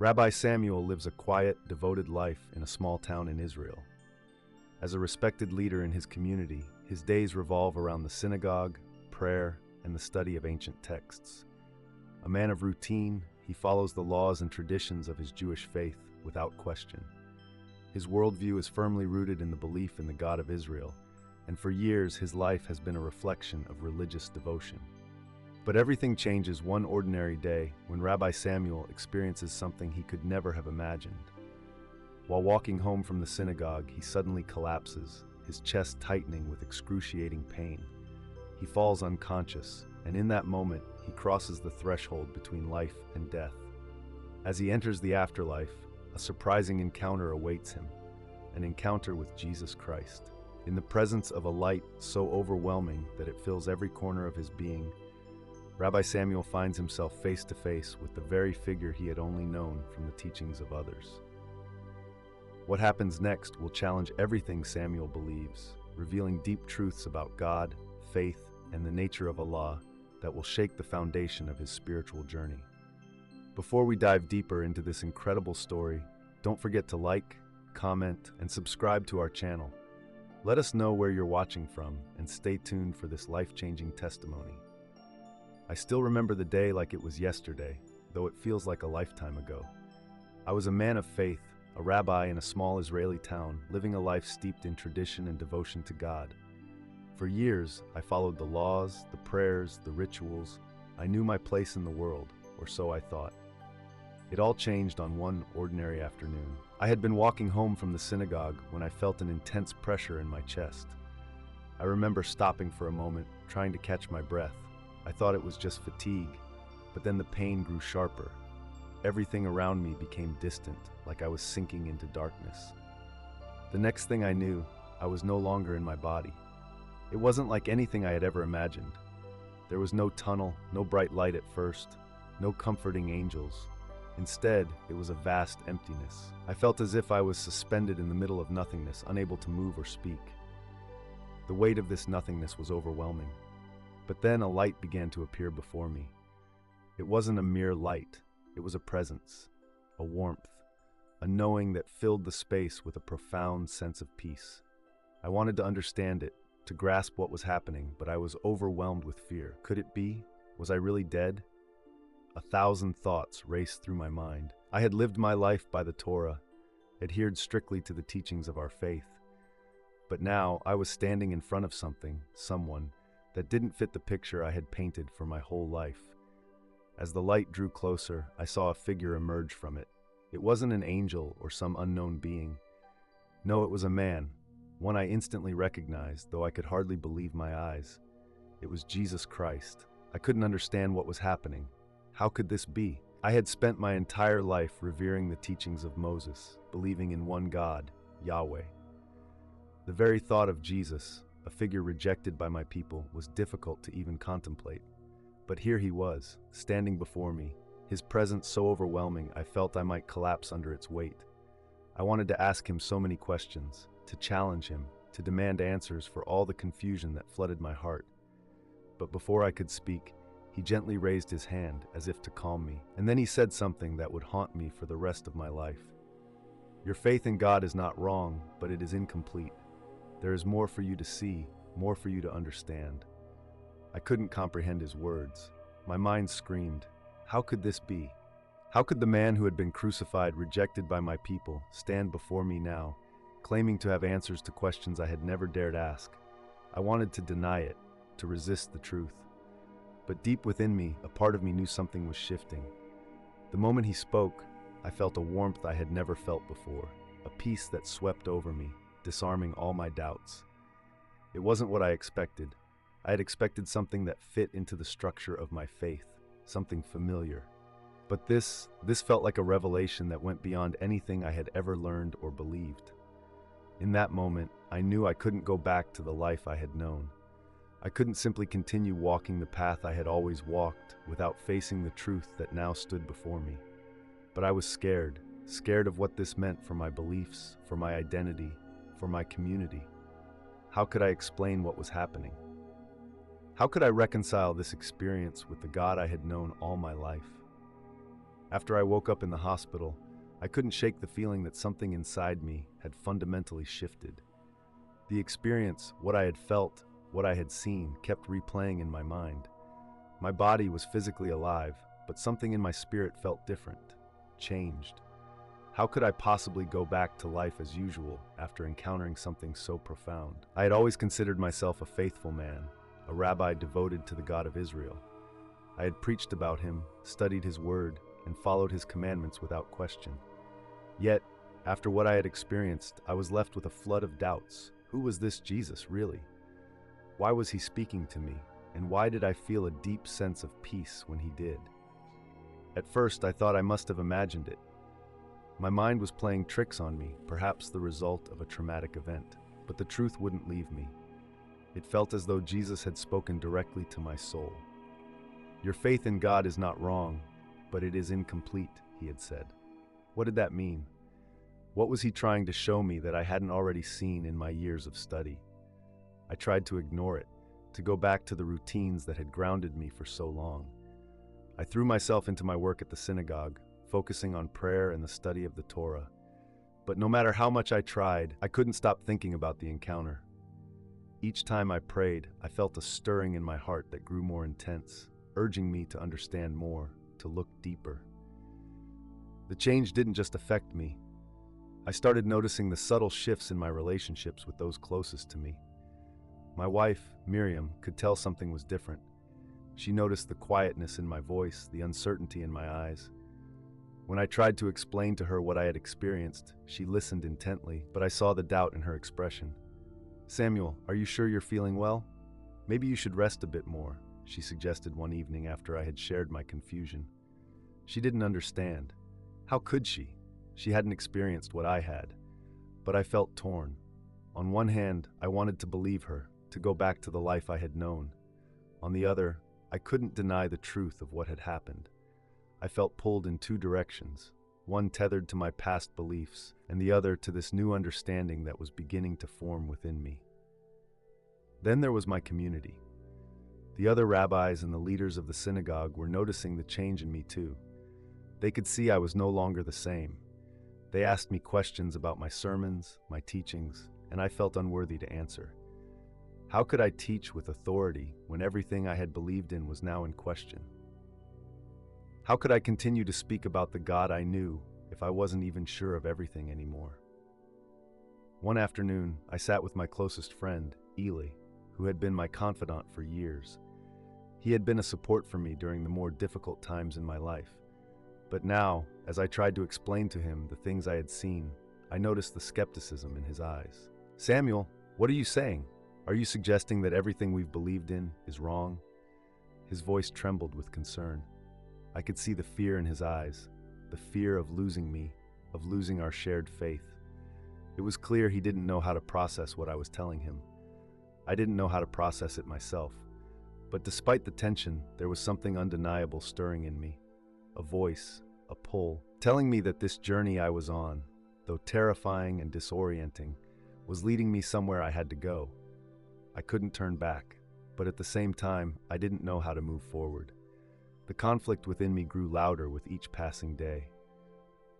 Rabbi Samuel lives a quiet, devoted life in a small town in Israel. As a respected leader in his community, his days revolve around the synagogue, prayer, and the study of ancient texts. A man of routine, he follows the laws and traditions of his Jewish faith without question. His worldview is firmly rooted in the belief in the God of Israel, and for years his life has been a reflection of religious devotion. But everything changes one ordinary day when Rabbi Samuel experiences something he could never have imagined. While walking home from the synagogue, he suddenly collapses, his chest tightening with excruciating pain. He falls unconscious, and in that moment, he crosses the threshold between life and death. As he enters the afterlife, a surprising encounter awaits him, an encounter with Jesus Christ. In the presence of a light so overwhelming that it fills every corner of his being, Rabbi Samuel finds himself face to face with the very figure he had only known from the teachings of others. What happens next will challenge everything Samuel believes, revealing deep truths about God, faith, and the nature of Allah that will shake the foundation of his spiritual journey. Before we dive deeper into this incredible story, don't forget to like, comment, and subscribe to our channel. Let us know where you're watching from, and stay tuned for this life-changing testimony. I still remember the day like it was yesterday, though it feels like a lifetime ago. I was a man of faith, a rabbi in a small Israeli town, living a life steeped in tradition and devotion to God. For years, I followed the laws, the prayers, the rituals. I knew my place in the world, or so I thought. It all changed on one ordinary afternoon. I had been walking home from the synagogue when I felt an intense pressure in my chest. I remember stopping for a moment, trying to catch my breath. I thought it was just fatigue, but then the pain grew sharper. Everything around me became distant, like I was sinking into darkness. The next thing I knew, I was no longer in my body. It wasn't like anything I had ever imagined. There was no tunnel, no bright light at first, no comforting angels. Instead, it was a vast emptiness. I felt as if I was suspended in the middle of nothingness, unable to move or speak. The weight of this nothingness was overwhelming. But then a light began to appear before me. It wasn't a mere light, it was a presence, a warmth, a knowing that filled the space with a profound sense of peace. I wanted to understand it, to grasp what was happening, but I was overwhelmed with fear. Could it be? Was I really dead? 1,000 thoughts raced through my mind. I had lived my life by the Torah, adhered strictly to the teachings of our faith. But now I was standing in front of someone, that didn't fit the picture I had painted for my whole life. As the light drew closer, I saw a figure emerge from it. It wasn't an angel or some unknown being. No, it was a man, one I instantly recognized, though I could hardly believe my eyes. It was Jesus Christ. I couldn't understand what was happening. How could this be? I had spent my entire life revering the teachings of Moses, believing in one God, Yahweh. The very thought of Jesus, a figure rejected by my people, was difficult to even contemplate. But here he was, standing before me, his presence so overwhelming I felt I might collapse under its weight. I wanted to ask him so many questions, to challenge him, to demand answers for all the confusion that flooded my heart. But before I could speak, he gently raised his hand as if to calm me, and then he said something that would haunt me for the rest of my life. Your faith in God is not wrong, but it is incomplete. There is more for you to see, more for you to understand. I couldn't comprehend his words. My mind screamed, how could this be? How could the man who had been crucified, rejected by my people, stand before me now, claiming to have answers to questions I had never dared ask? I wanted to deny it, to resist the truth. But deep within me, a part of me knew something was shifting. The moment he spoke, I felt a warmth I had never felt before, a peace that swept over me, disarming all my doubts. It wasn't what I expected. I had expected something that fit into the structure of my faith, something familiar. But this felt like a revelation that went beyond anything I had ever learned or believed. In that moment, I knew I couldn't go back to the life I had known. I couldn't simply continue walking the path I had always walked without facing the truth that now stood before me. But I was scared of what this meant for my beliefs, for my identity, for my community. How could I explain what was happening? How could I reconcile this experience with the God I had known all my life? After I woke up in the hospital, I couldn't shake the feeling that something inside me had fundamentally shifted. The experience, what I had felt, what I had seen, kept replaying in my mind. My body was physically alive, but something in my spirit felt different, changed. How could I possibly go back to life as usual after encountering something so profound? I had always considered myself a faithful man, a rabbi devoted to the God of Israel. I had preached about him, studied his word, and followed his commandments without question. Yet, after what I had experienced, I was left with a flood of doubts. Who was this Jesus, really? Why was he speaking to me, and why did I feel a deep sense of peace when he did? At first, I thought I must have imagined it. My mind was playing tricks on me, perhaps the result of a traumatic event, but the truth wouldn't leave me. It felt as though Jesus had spoken directly to my soul. Your faith in God is not wrong, but it is incomplete, he had said. What did that mean? What was he trying to show me that I hadn't already seen in my years of study? I tried to ignore it, to go back to the routines that had grounded me for so long. I threw myself into my work at the synagogue, focusing on prayer and the study of the Torah. But no matter how much I tried, I couldn't stop thinking about the encounter. Each time I prayed, I felt a stirring in my heart that grew more intense, urging me to understand more, to look deeper. The change didn't just affect me. I started noticing the subtle shifts in my relationships with those closest to me. My wife, Miriam, could tell something was different. She noticed the quietness in my voice, the uncertainty in my eyes. When I tried to explain to her what I had experienced, she listened intently, but I saw the doubt in her expression. "Samuel, are you sure you're feeling well? Maybe you should rest a bit more," she suggested one evening after I had shared my confusion. She didn't understand. How could she? She hadn't experienced what I had. But I felt torn. On one hand, I wanted to believe her, to go back to the life I had known. On the other, I couldn't deny the truth of what had happened. I felt pulled in two directions, one tethered to my past beliefs, and the other to this new understanding that was beginning to form within me. Then there was my community. The other rabbis and the leaders of the synagogue were noticing the change in me too. They could see I was no longer the same. They asked me questions about my sermons, my teachings, and I felt unworthy to answer. How could I teach with authority when everything I had believed in was now in question? How could I continue to speak about the God I knew if I wasn't even sure of everything anymore? One afternoon, I sat with my closest friend, Lila, who had been my confidant for years. He had been a support for me during the more difficult times in my life. But now, as I tried to explain to him the things I had seen, I noticed the skepticism in his eyes. "Samuel, what are you saying? Are you suggesting that everything we've believed in is wrong?" His voice trembled with concern. I could see the fear in his eyes, the fear of losing me, of losing our shared faith. It was clear he didn't know how to process what I was telling him. I didn't know how to process it myself. But despite the tension, there was something undeniable stirring in me. A voice, a pull, telling me that this journey I was on, though terrifying and disorienting, was leading me somewhere I had to go. I couldn't turn back, but at the same time, I didn't know how to move forward. The conflict within me grew louder with each passing day.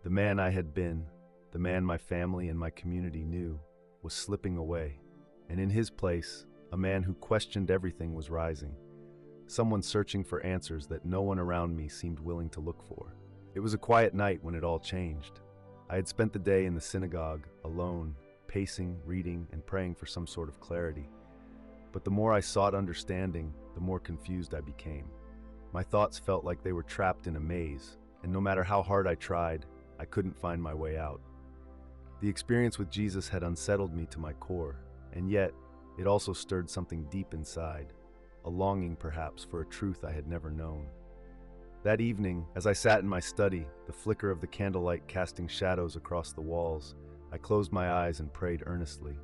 The man I had been, the man my family and my community knew, was slipping away, and in his place, a man who questioned everything was rising. Someone searching for answers that no one around me seemed willing to look for. It was a quiet night when it all changed. I had spent the day in the synagogue, alone, pacing, reading, and praying for some sort of clarity. But the more I sought understanding, the more confused I became. My thoughts felt like they were trapped in a maze, and no matter how hard I tried, I couldn't find my way out. The experience with Jesus had unsettled me to my core, and yet, it also stirred something deep inside, a longing perhaps for a truth I had never known. That evening, as I sat in my study, the flicker of the candlelight casting shadows across the walls, I closed my eyes and prayed earnestly.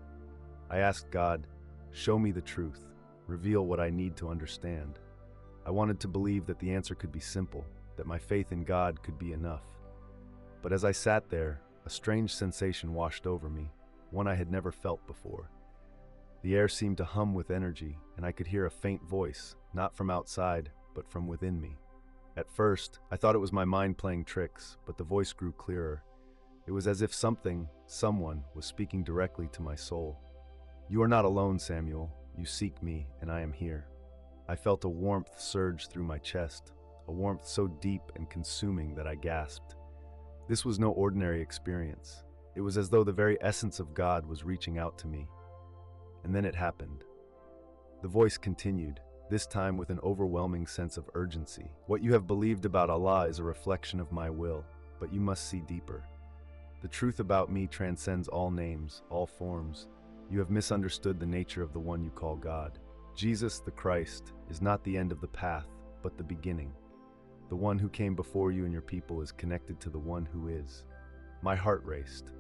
I asked God, "Show me the truth, reveal what I need to understand." I wanted to believe that the answer could be simple, that my faith in God could be enough. But as I sat there, a strange sensation washed over me, one I had never felt before. The air seemed to hum with energy, and I could hear a faint voice, not from outside, but from within me. At first, I thought it was my mind playing tricks, but the voice grew clearer. It was as if someone was speaking directly to my soul. "You are not alone, Samuel. You seek me, and I am here." I felt a warmth surge through my chest, a warmth so deep and consuming that I gasped. This was no ordinary experience. It was as though the very essence of God was reaching out to me. And then it happened. The voice continued, this time with an overwhelming sense of urgency. "What you have believed about Allah is a reflection of my will, but you must see deeper. The truth about me transcends all names, all forms. You have misunderstood the nature of the one you call God. Jesus, the Christ, is not the end of the path, but the beginning. The one who came before you and your people is connected to the one who is." My heart raced.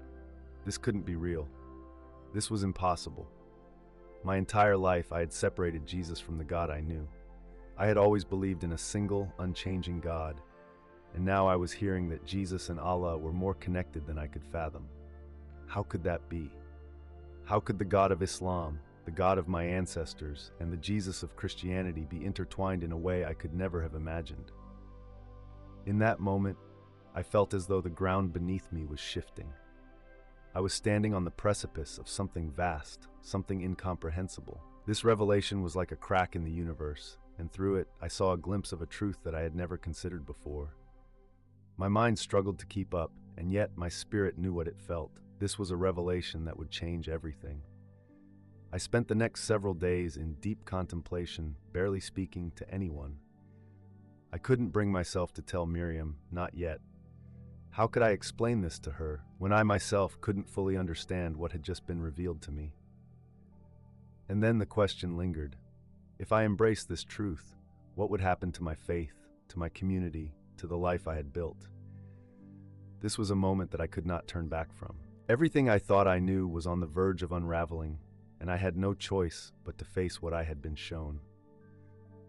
This couldn't be real. This was impossible. My entire life I had separated Jesus from the God I knew. I had always believed in a single, unchanging God, and now I was hearing that Jesus and Allah were more connected than I could fathom. How could that be? How could the God of Islam, the God of my ancestors, and the Jesus of Christianity be intertwined in a way I could never have imagined? In that moment, I felt as though the ground beneath me was shifting. I was standing on the precipice of something vast, something incomprehensible. This revelation was like a crack in the universe, and through it, I saw a glimpse of a truth that I had never considered before. My mind struggled to keep up, and yet my spirit knew what it felt. This was a revelation that would change everything. I spent the next several days in deep contemplation, barely speaking to anyone. I couldn't bring myself to tell Miriam, not yet. How could I explain this to her when I myself couldn't fully understand what had just been revealed to me? And then the question lingered. If I embraced this truth, what would happen to my faith, to my community, to the life I had built? This was a moment that I could not turn back from. Everything I thought I knew was on the verge of unraveling, and I had no choice but to face what I had been shown.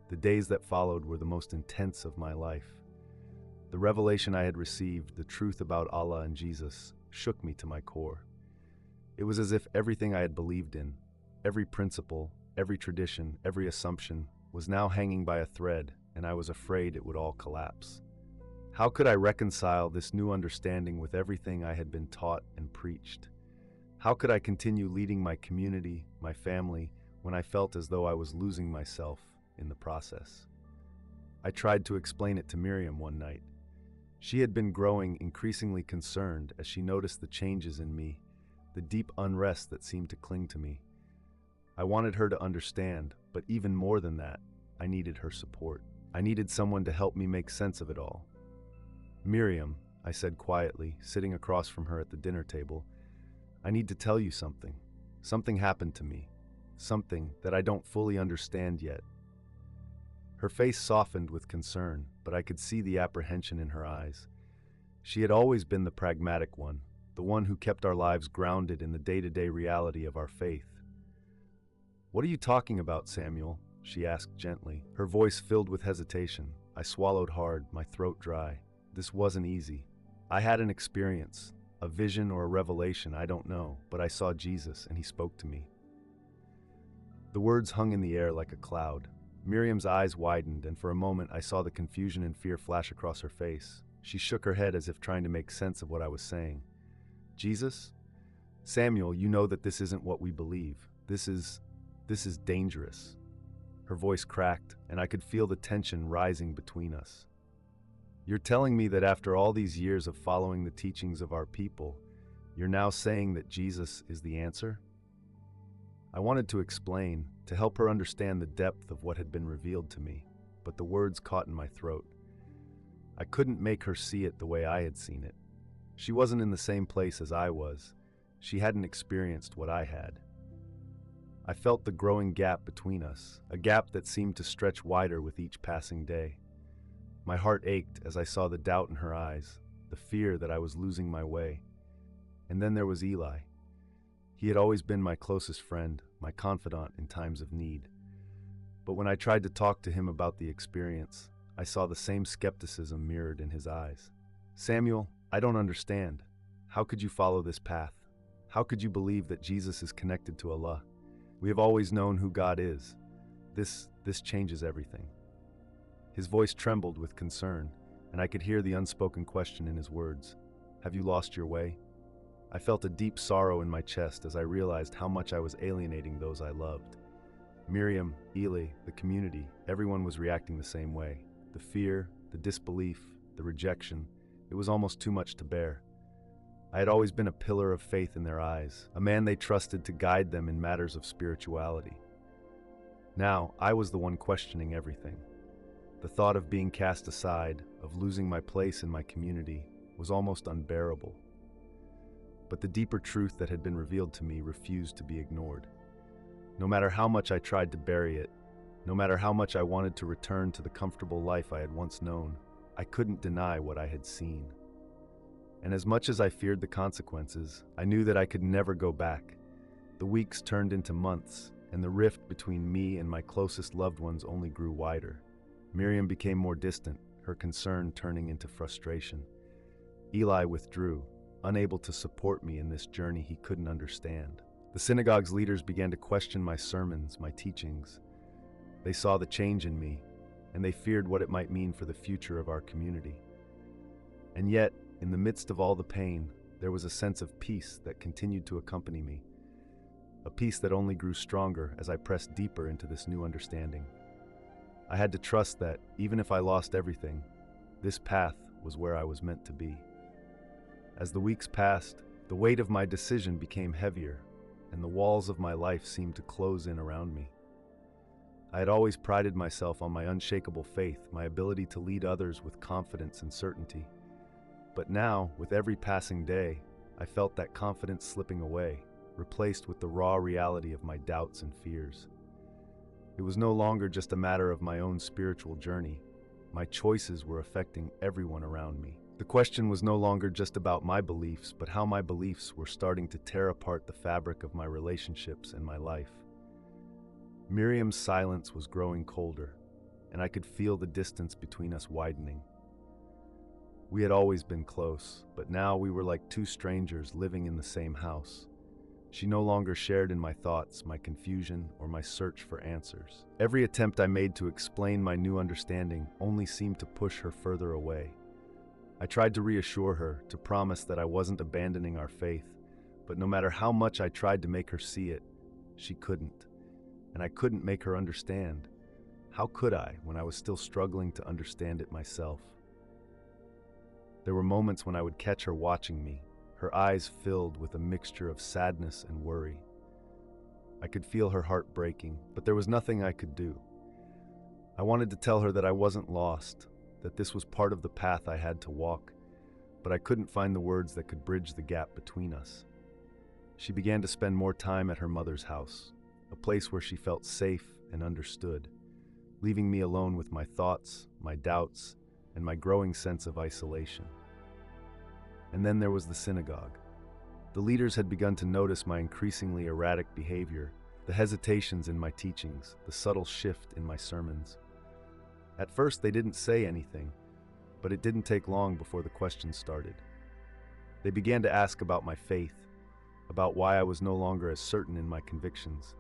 The days that followed were the most intense of my life. The revelation I had received, the truth about Allah and Jesus, shook me to my core. It was as if everything I had believed in, every principle, every tradition, every assumption, was now hanging by a thread, and I was afraid it would all collapse. How could I reconcile this new understanding with everything I had been taught and preached? How could I continue leading my community, my family, when I felt as though I was losing myself in the process? I tried to explain it to Miriam one night. She had been growing increasingly concerned as she noticed the changes in me, the deep unrest that seemed to cling to me. I wanted her to understand, but even more than that, I needed her support. I needed someone to help me make sense of it all. "Miriam," I said quietly, sitting across from her at the dinner table, "I need to tell you something. Something happened to me. Something that I don't fully understand yet." Her face softened with concern, but I could see the apprehension in her eyes. She had always been the pragmatic one, the one who kept our lives grounded in the day-to-day reality of our faith. "What are you talking about, Samuel?" she asked gently, her voice filled with hesitation. I swallowed hard, my throat dry. This wasn't easy. I had an experience, a vision or a revelation, I don't know, but I saw Jesus and he spoke to me. The words hung in the air like a cloud. Miriam's eyes widened, and for a moment I saw the confusion and fear flash across her face. She shook her head as if trying to make sense of what I was saying. "Jesus? Samuel, you know that this isn't what we believe. This is dangerous." Her voice cracked, and I could feel the tension rising between us. "You're telling me that after all these years of following the teachings of our people, you're now saying that Jesus is the answer?" I wanted to explain, to help her understand the depth of what had been revealed to me, but the words caught in my throat. I couldn't make her see it the way I had seen it. She wasn't in the same place as I was. She hadn't experienced what I had. I felt the growing gap between us, a gap that seemed to stretch wider with each passing day. My heart ached as I saw the doubt in her eyes, the fear that I was losing my way. And then there was Eli. He had always been my closest friend, my confidant in times of need. But when I tried to talk to him about the experience, I saw the same skepticism mirrored in his eyes. "Samuel, I don't understand. How could you follow this path? How could you believe that Jesus is connected to Allah? We have always known who God is. This changes everything." His voice trembled with concern, and I could hear the unspoken question in his words. Have you lost your way? I felt a deep sorrow in my chest as I realized how much I was alienating those I loved. Miriam, Lila, the community, everyone was reacting the same way. The fear, the disbelief, the rejection, it was almost too much to bear. I had always been a pillar of faith in their eyes, a man they trusted to guide them in matters of spirituality. Now, I was the one questioning everything. The thought of being cast aside, of losing my place in my community, was almost unbearable. But the deeper truth that had been revealed to me refused to be ignored. No matter how much I tried to bury it, no matter how much I wanted to return to the comfortable life I had once known, I couldn't deny what I had seen. And as much as I feared the consequences, I knew that I could never go back. The weeks turned into months, and the rift between me and my closest loved ones only grew wider. Miriam became more distant, her concern turning into frustration. Eli withdrew, unable to support me in this journey he couldn't understand. The synagogue's leaders began to question my sermons, my teachings. They saw the change in me, and they feared what it might mean for the future of our community. And yet, in the midst of all the pain, there was a sense of peace that continued to accompany me. A peace that only grew stronger as I pressed deeper into this new understanding. I had to trust that, even if I lost everything, this path was where I was meant to be. As the weeks passed, the weight of my decision became heavier, and the walls of my life seemed to close in around me. I had always prided myself on my unshakable faith, my ability to lead others with confidence and certainty. But now, with every passing day, I felt that confidence slipping away, replaced with the raw reality of my doubts and fears. It was no longer just a matter of my own spiritual journey. My choices were affecting everyone around me. The question was no longer just about my beliefs, but how my beliefs were starting to tear apart the fabric of my relationships and my life. Miriam's silence was growing colder, and I could feel the distance between us widening. We had always been close, but now we were like two strangers living in the same house. She no longer shared in my thoughts, my confusion, or my search for answers. Every attempt I made to explain my new understanding only seemed to push her further away. I tried to reassure her, to promise that I wasn't abandoning our faith, but no matter how much I tried to make her see it, she couldn't. And I couldn't make her understand. How could I, when I was still struggling to understand it myself? There were moments when I would catch her watching me, her eyes filled with a mixture of sadness and worry. I could feel her heart breaking, but there was nothing I could do. I wanted to tell her that I wasn't lost, that this was part of the path I had to walk, but I couldn't find the words that could bridge the gap between us. She began to spend more time at her mother's house, a place where she felt safe and understood, leaving me alone with my thoughts, my doubts, and my growing sense of isolation. And then there was the synagogue. The leaders had begun to notice my increasingly erratic behavior, the hesitations in my teachings, the subtle shift in my sermons. At first, they didn't say anything, but it didn't take long before the questions started. They began to ask about my faith, about why I was no longer as certain in my convictions.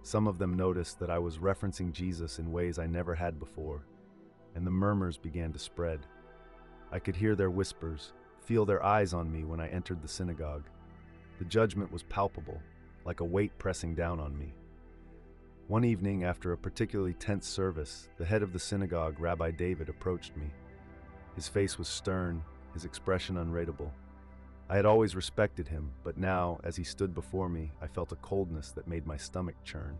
Some of them noticed that I was referencing Jesus in ways I never had before, and the murmurs began to spread. I could hear their whispers, feel their eyes on me when I entered the synagogue. The judgment was palpable, like a weight pressing down on me. One evening, after a particularly tense service, the head of the synagogue, Rabbi David, approached me. His face was stern, his expression unreadable. I had always respected him, but now, as he stood before me, I felt a coldness that made my stomach churn.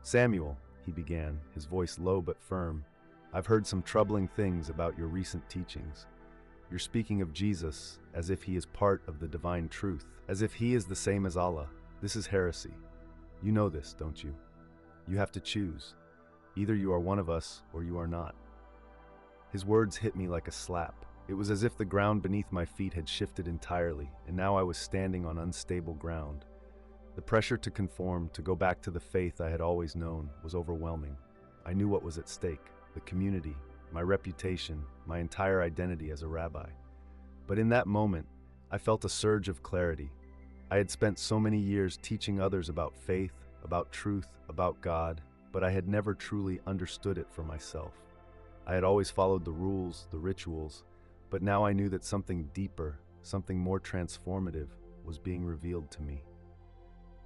"Samuel," he began, his voice low but firm, "I've heard some troubling things about your recent teachings. You're speaking of Jesus as if he is part of the divine truth, as if he is the same as Allah. This is heresy. You know this, don't you? You have to choose. Either you are one of us or you are not." His words hit me like a slap. It was as if the ground beneath my feet had shifted entirely, and now I was standing on unstable ground. The pressure to conform, to go back to the faith I had always known, was overwhelming. I knew what was at stake: the community, my reputation, my entire identity as a rabbi. But in that moment, I felt a surge of clarity. I had spent so many years teaching others about faith, about truth, about God, but I had never truly understood it for myself. I had always followed the rules, the rituals, but now I knew that something deeper, something more transformative, was being revealed to me.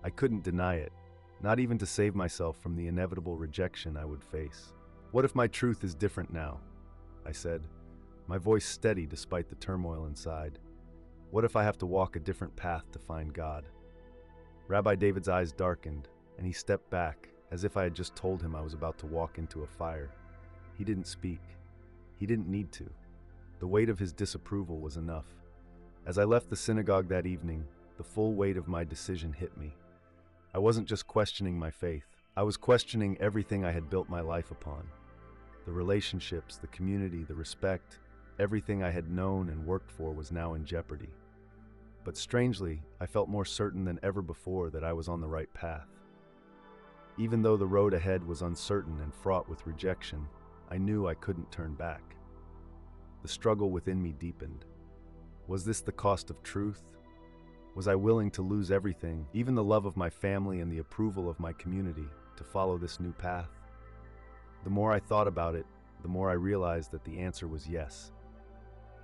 I couldn't deny it, not even to save myself from the inevitable rejection I would face. "What if my truth is different now?" I said, my voice steady despite the turmoil inside. "What if I have to walk a different path to find God?" Rabbi David's eyes darkened, and he stepped back, as if I had just told him I was about to walk into a fire. He didn't speak. He didn't need to. The weight of his disapproval was enough. As I left the synagogue that evening, the full weight of my decision hit me. I wasn't just questioning my faith. I was questioning everything I had built my life upon. The relationships, the community, the respect, everything I had known and worked for was now in jeopardy. But strangely, I felt more certain than ever before that I was on the right path. Even though the road ahead was uncertain and fraught with rejection, I knew I couldn't turn back. The struggle within me deepened. Was this the cost of truth? Was I willing to lose everything, even the love of my family and the approval of my community, to follow this new path? The more I thought about it, the more I realized that the answer was yes.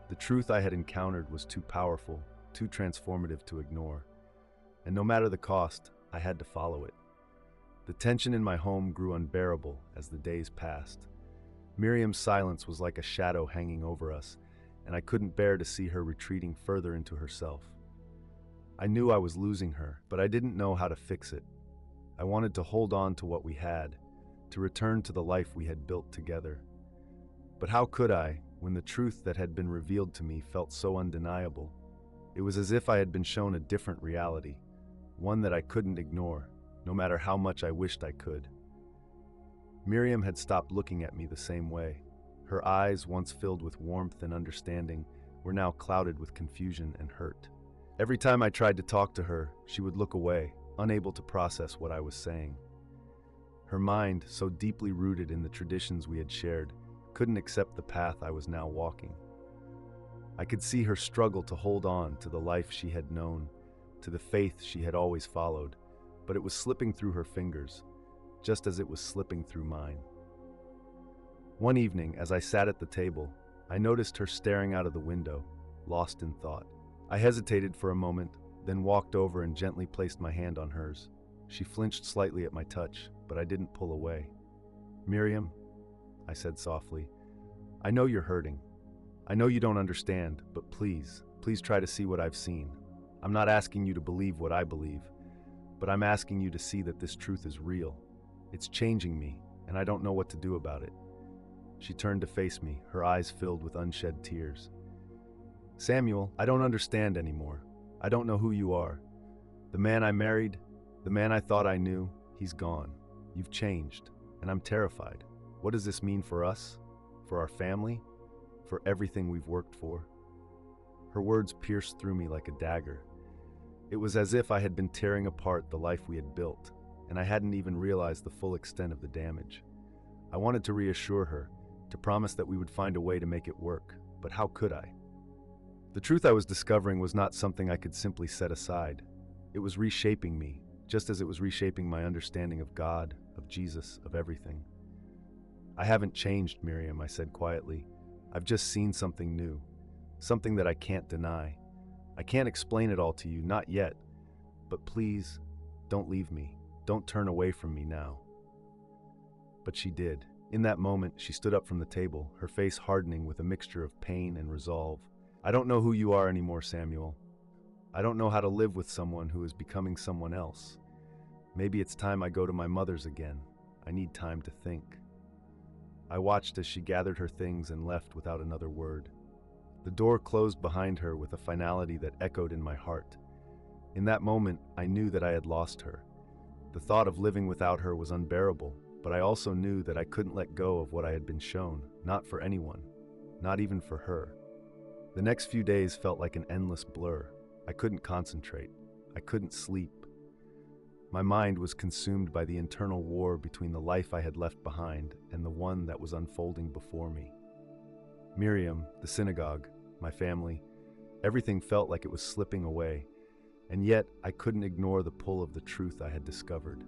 The truth I had encountered was too powerful, too transformative to ignore, and no matter the cost, I had to follow it. The tension in my home grew unbearable as the days passed. Miriam's silence was like a shadow hanging over us, and I couldn't bear to see her retreating further into herself. I knew I was losing her, but I didn't know how to fix it. I wanted to hold on to what we had, to return to the life we had built together. But how could I, when the truth that had been revealed to me felt so undeniable? It was as if I had been shown a different reality, one that I couldn't ignore, no matter how much I wished I could. Miriam had stopped looking at me the same way. Her eyes, once filled with warmth and understanding, were now clouded with confusion and hurt. Every time I tried to talk to her, she would look away, unable to process what I was saying. Her mind, so deeply rooted in the traditions we had shared, couldn't accept the path I was now walking. I could see her struggle to hold on to the life she had known, to the faith she had always followed, but it was slipping through her fingers, just as it was slipping through mine. One evening, as I sat at the table, I noticed her staring out of the window, lost in thought. I hesitated for a moment, then walked over and gently placed my hand on hers. She flinched slightly at my touch, but I didn't pull away. "Miriam," I said softly, "I know you're hurting. I know you don't understand, but please try to see what I've seen. I'm not asking you to believe what I believe, but I'm asking you to see that this truth is real. It's changing me, and I don't know what to do about it." She turned to face me, her eyes filled with unshed tears. "Samuel, I don't understand anymore. I don't know who you are. The man I married, the man I thought I knew, he's gone. You've changed, and I'm terrified. What does this mean for us? For our family? For everything we've worked for?" Her words pierced through me like a dagger. It was as if I had been tearing apart the life we had built, and I hadn't even realized the full extent of the damage. I wanted to reassure her, to promise that we would find a way to make it work, but how could I? The truth I was discovering was not something I could simply set aside. It was reshaping me, just as it was reshaping my understanding of God, of Jesus, of everything. "I haven't changed, Miriam," I said quietly. "I've just seen something new, something that I can't deny. I can't explain it all to you, not yet, but please, don't leave me. Don't turn away from me now." But she did. In that moment, she stood up from the table, her face hardening with a mixture of pain and resolve. "I don't know who you are anymore, Samuel. I don't know how to live with someone who is becoming someone else. Maybe it's time I go to my mother's again. I need time to think." I watched as she gathered her things and left without another word. The door closed behind her with a finality that echoed in my heart. In that moment, I knew that I had lost her. The thought of living without her was unbearable, but I also knew that I couldn't let go of what I had been shown, not for anyone, not even for her. The next few days felt like an endless blur. I couldn't concentrate. I couldn't sleep. My mind was consumed by the internal war between the life I had left behind and the one that was unfolding before me. Miriam, the synagogue, my family, everything felt like it was slipping away, and yet I couldn't ignore the pull of the truth I had discovered.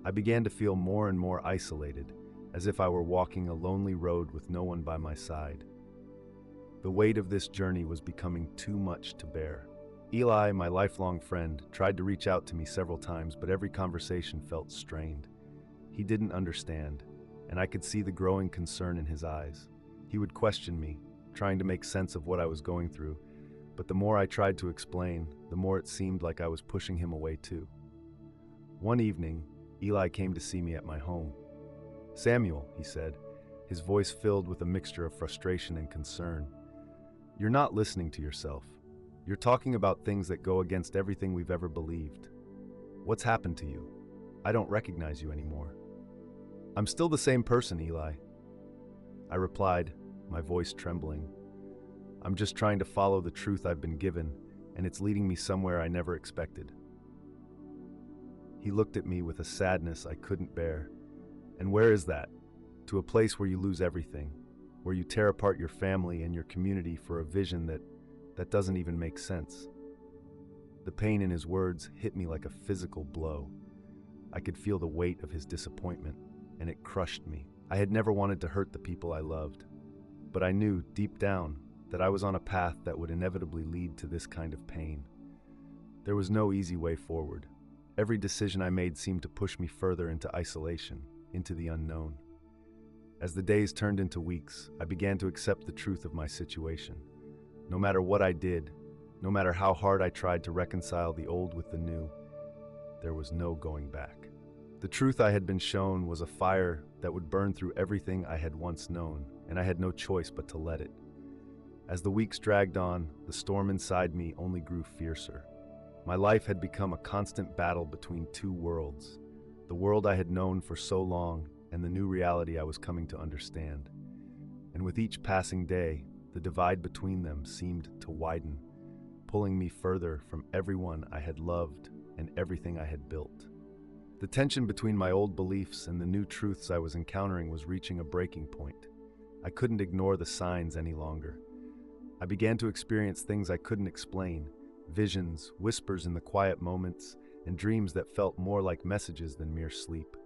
I began to feel more and more isolated, as if I were walking a lonely road with no one by my side. The weight of this journey was becoming too much to bear. Eli, my lifelong friend, tried to reach out to me several times, but every conversation felt strained. He didn't understand, and I could see the growing concern in his eyes. He would question me, trying to make sense of what I was going through, but the more I tried to explain, the more it seemed like I was pushing him away too. One evening, Eli came to see me at my home. "Samuel," he said, his voice filled with a mixture of frustration and concern. "You're not listening to yourself. You're talking about things that go against everything we've ever believed. What's happened to you? I don't recognize you anymore." "I'm still the same person, Eli," I replied, my voice trembling. "I'm just trying to follow the truth I've been given, and it's leading me somewhere I never expected." He looked at me with a sadness I couldn't bear. "And where is that? To a place where you lose everything, where you tear apart your family and your community for a vision that doesn't even make sense." The pain in his words hit me like a physical blow. I could feel the weight of his disappointment, and it crushed me. I had never wanted to hurt the people I loved, but I knew deep down that I was on a path that would inevitably lead to this kind of pain. There was no easy way forward. Every decision I made seemed to push me further into isolation, into the unknown. As the days turned into weeks, I began to accept the truth of my situation. No matter what I did, no matter how hard I tried to reconcile the old with the new, there was no going back. The truth I had been shown was a fire that would burn through everything I had once known, and I had no choice but to let it. As the weeks dragged on, the storm inside me only grew fiercer. My life had become a constant battle between two worlds, the world I had known for so long and the new reality I was coming to understand. And with each passing day, the divide between them seemed to widen, pulling me further from everyone I had loved and everything I had built. The tension between my old beliefs and the new truths I was encountering was reaching a breaking point. I couldn't ignore the signs any longer. I began to experience things I couldn't explain, visions, whispers in the quiet moments, and dreams that felt more like messages than mere sleep.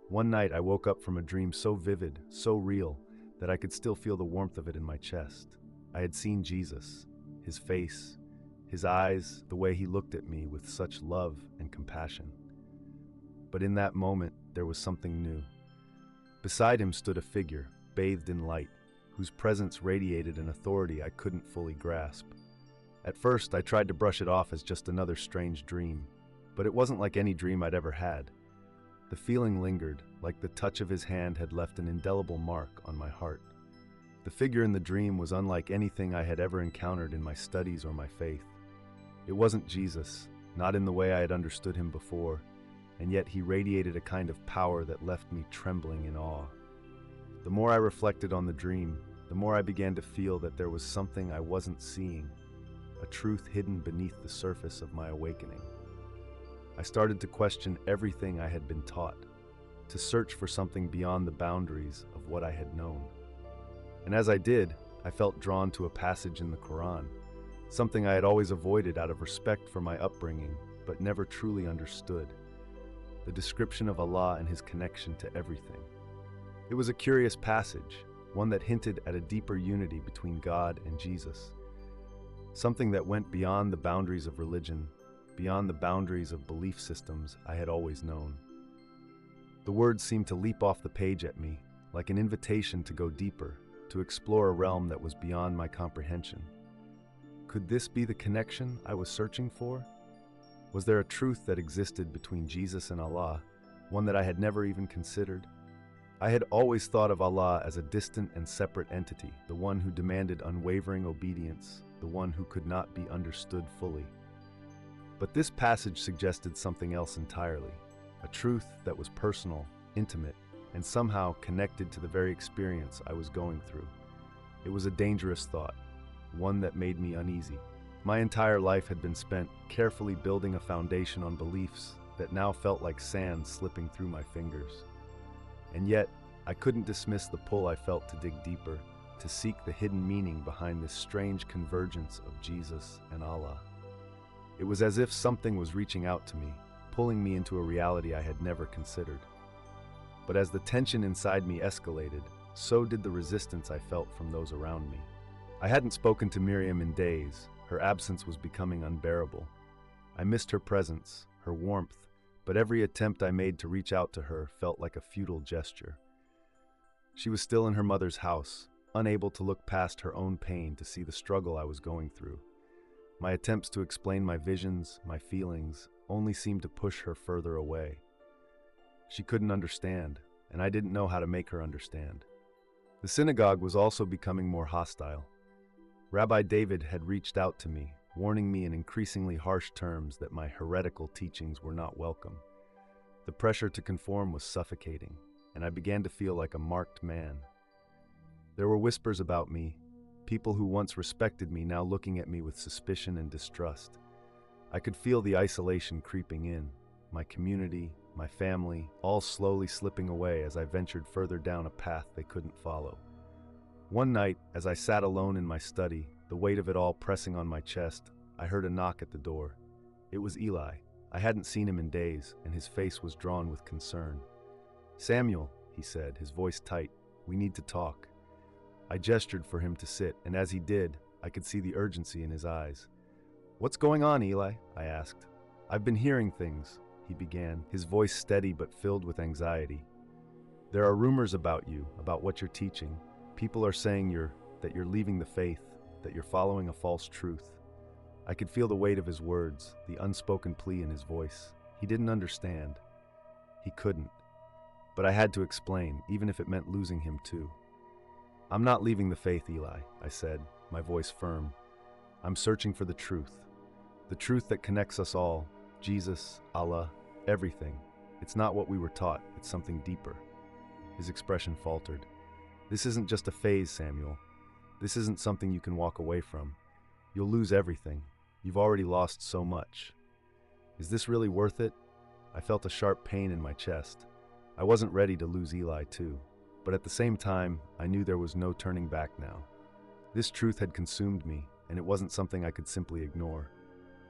One night I woke up from a dream so vivid, so real, that I could still feel the warmth of it in my chest. I had seen Jesus, his face, his eyes, the way he looked at me with such love and compassion. But in that moment, there was something new. Beside him stood a figure, bathed in light, whose presence radiated an authority I couldn't fully grasp. At first, I tried to brush it off as just another strange dream, but it wasn't like any dream I'd ever had. The feeling lingered, like the touch of his hand had left an indelible mark on my heart. The figure in the dream was unlike anything I had ever encountered in my studies or my faith. It wasn't Jesus, not in the way I had understood him before, and yet he radiated a kind of power that left me trembling in awe. The more I reflected on the dream, the more I began to feel that there was something I wasn't seeing, a truth hidden beneath the surface of my awakening. I started to question everything I had been taught, to search for something beyond the boundaries of what I had known. And as I did, I felt drawn to a passage in the Quran, something I had always avoided out of respect for my upbringing, but never truly understood. The description of Allah and his connection to everything. It was a curious passage, one that hinted at a deeper unity between God and Jesus, something that went beyond the boundaries of religion, beyond the boundaries of belief systems I had always known. The words seemed to leap off the page at me, like an invitation to go deeper, to explore a realm that was beyond my comprehension. Could this be the connection I was searching for? Was there a truth that existed between Jesus and Allah, one that I had never even considered? I had always thought of Allah as a distant and separate entity, the one who demanded unwavering obedience, the one who could not be understood fully. But this passage suggested something else entirely, a truth that was personal, intimate, and somehow connected to the very experience I was going through. It was a dangerous thought, one that made me uneasy. My entire life had been spent carefully building a foundation on beliefs that now felt like sand slipping through my fingers. And yet, I couldn't dismiss the pull I felt to dig deeper, to seek the hidden meaning behind this strange convergence of Jesus and Allah. It was as if something was reaching out to me, pulling me into a reality I had never considered. But as the tension inside me escalated, so did the resistance I felt from those around me. I hadn't spoken to Miriam in days. Her absence was becoming unbearable. I missed her presence, her warmth, but every attempt I made to reach out to her felt like a futile gesture. She was still in her mother's house, unable to look past her own pain to see the struggle I was going through. My attempts to explain my visions, my feelings, only seemed to push her further away. She couldn't understand, and I didn't know how to make her understand. The synagogue was also becoming more hostile. Rabbi David had reached out to me, warning me in increasingly harsh terms that my heretical teachings were not welcome. The pressure to conform was suffocating, and I began to feel like a marked man. There were whispers about me, people who once respected me now looking at me with suspicion and distrust. I could feel the isolation creeping in, my community, my family, all slowly slipping away as I ventured further down a path they couldn't follow. One night, as I sat alone in my study, the weight of it all pressing on my chest, I heard a knock at the door. It was Eli. I hadn't seen him in days, and his face was drawn with concern. "Samuel," he said, his voice tight, "we need to talk." I gestured for him to sit, and as he did, I could see the urgency in his eyes. "What's going on, Eli?" I asked. "I've been hearing things," he began, his voice steady but filled with anxiety. "There are rumors about you, about what you're teaching. People are saying that you're leaving the faith, that you're following a false truth." I could feel the weight of his words, the unspoken plea in his voice. He didn't understand. He couldn't. But I had to explain, even if it meant losing him too. "I'm not leaving the faith, Eli," I said, my voice firm. "I'm searching for the truth that connects us all, Jesus, Allah, everything. It's not what we were taught, it's something deeper." His expression faltered. "This isn't just a phase, Samuel. This isn't something you can walk away from. You'll lose everything. You've already lost so much. Is this really worth it?" I felt a sharp pain in my chest. I wasn't ready to lose Eli too, but at the same time, I knew there was no turning back now. This truth had consumed me, and it wasn't something I could simply ignore.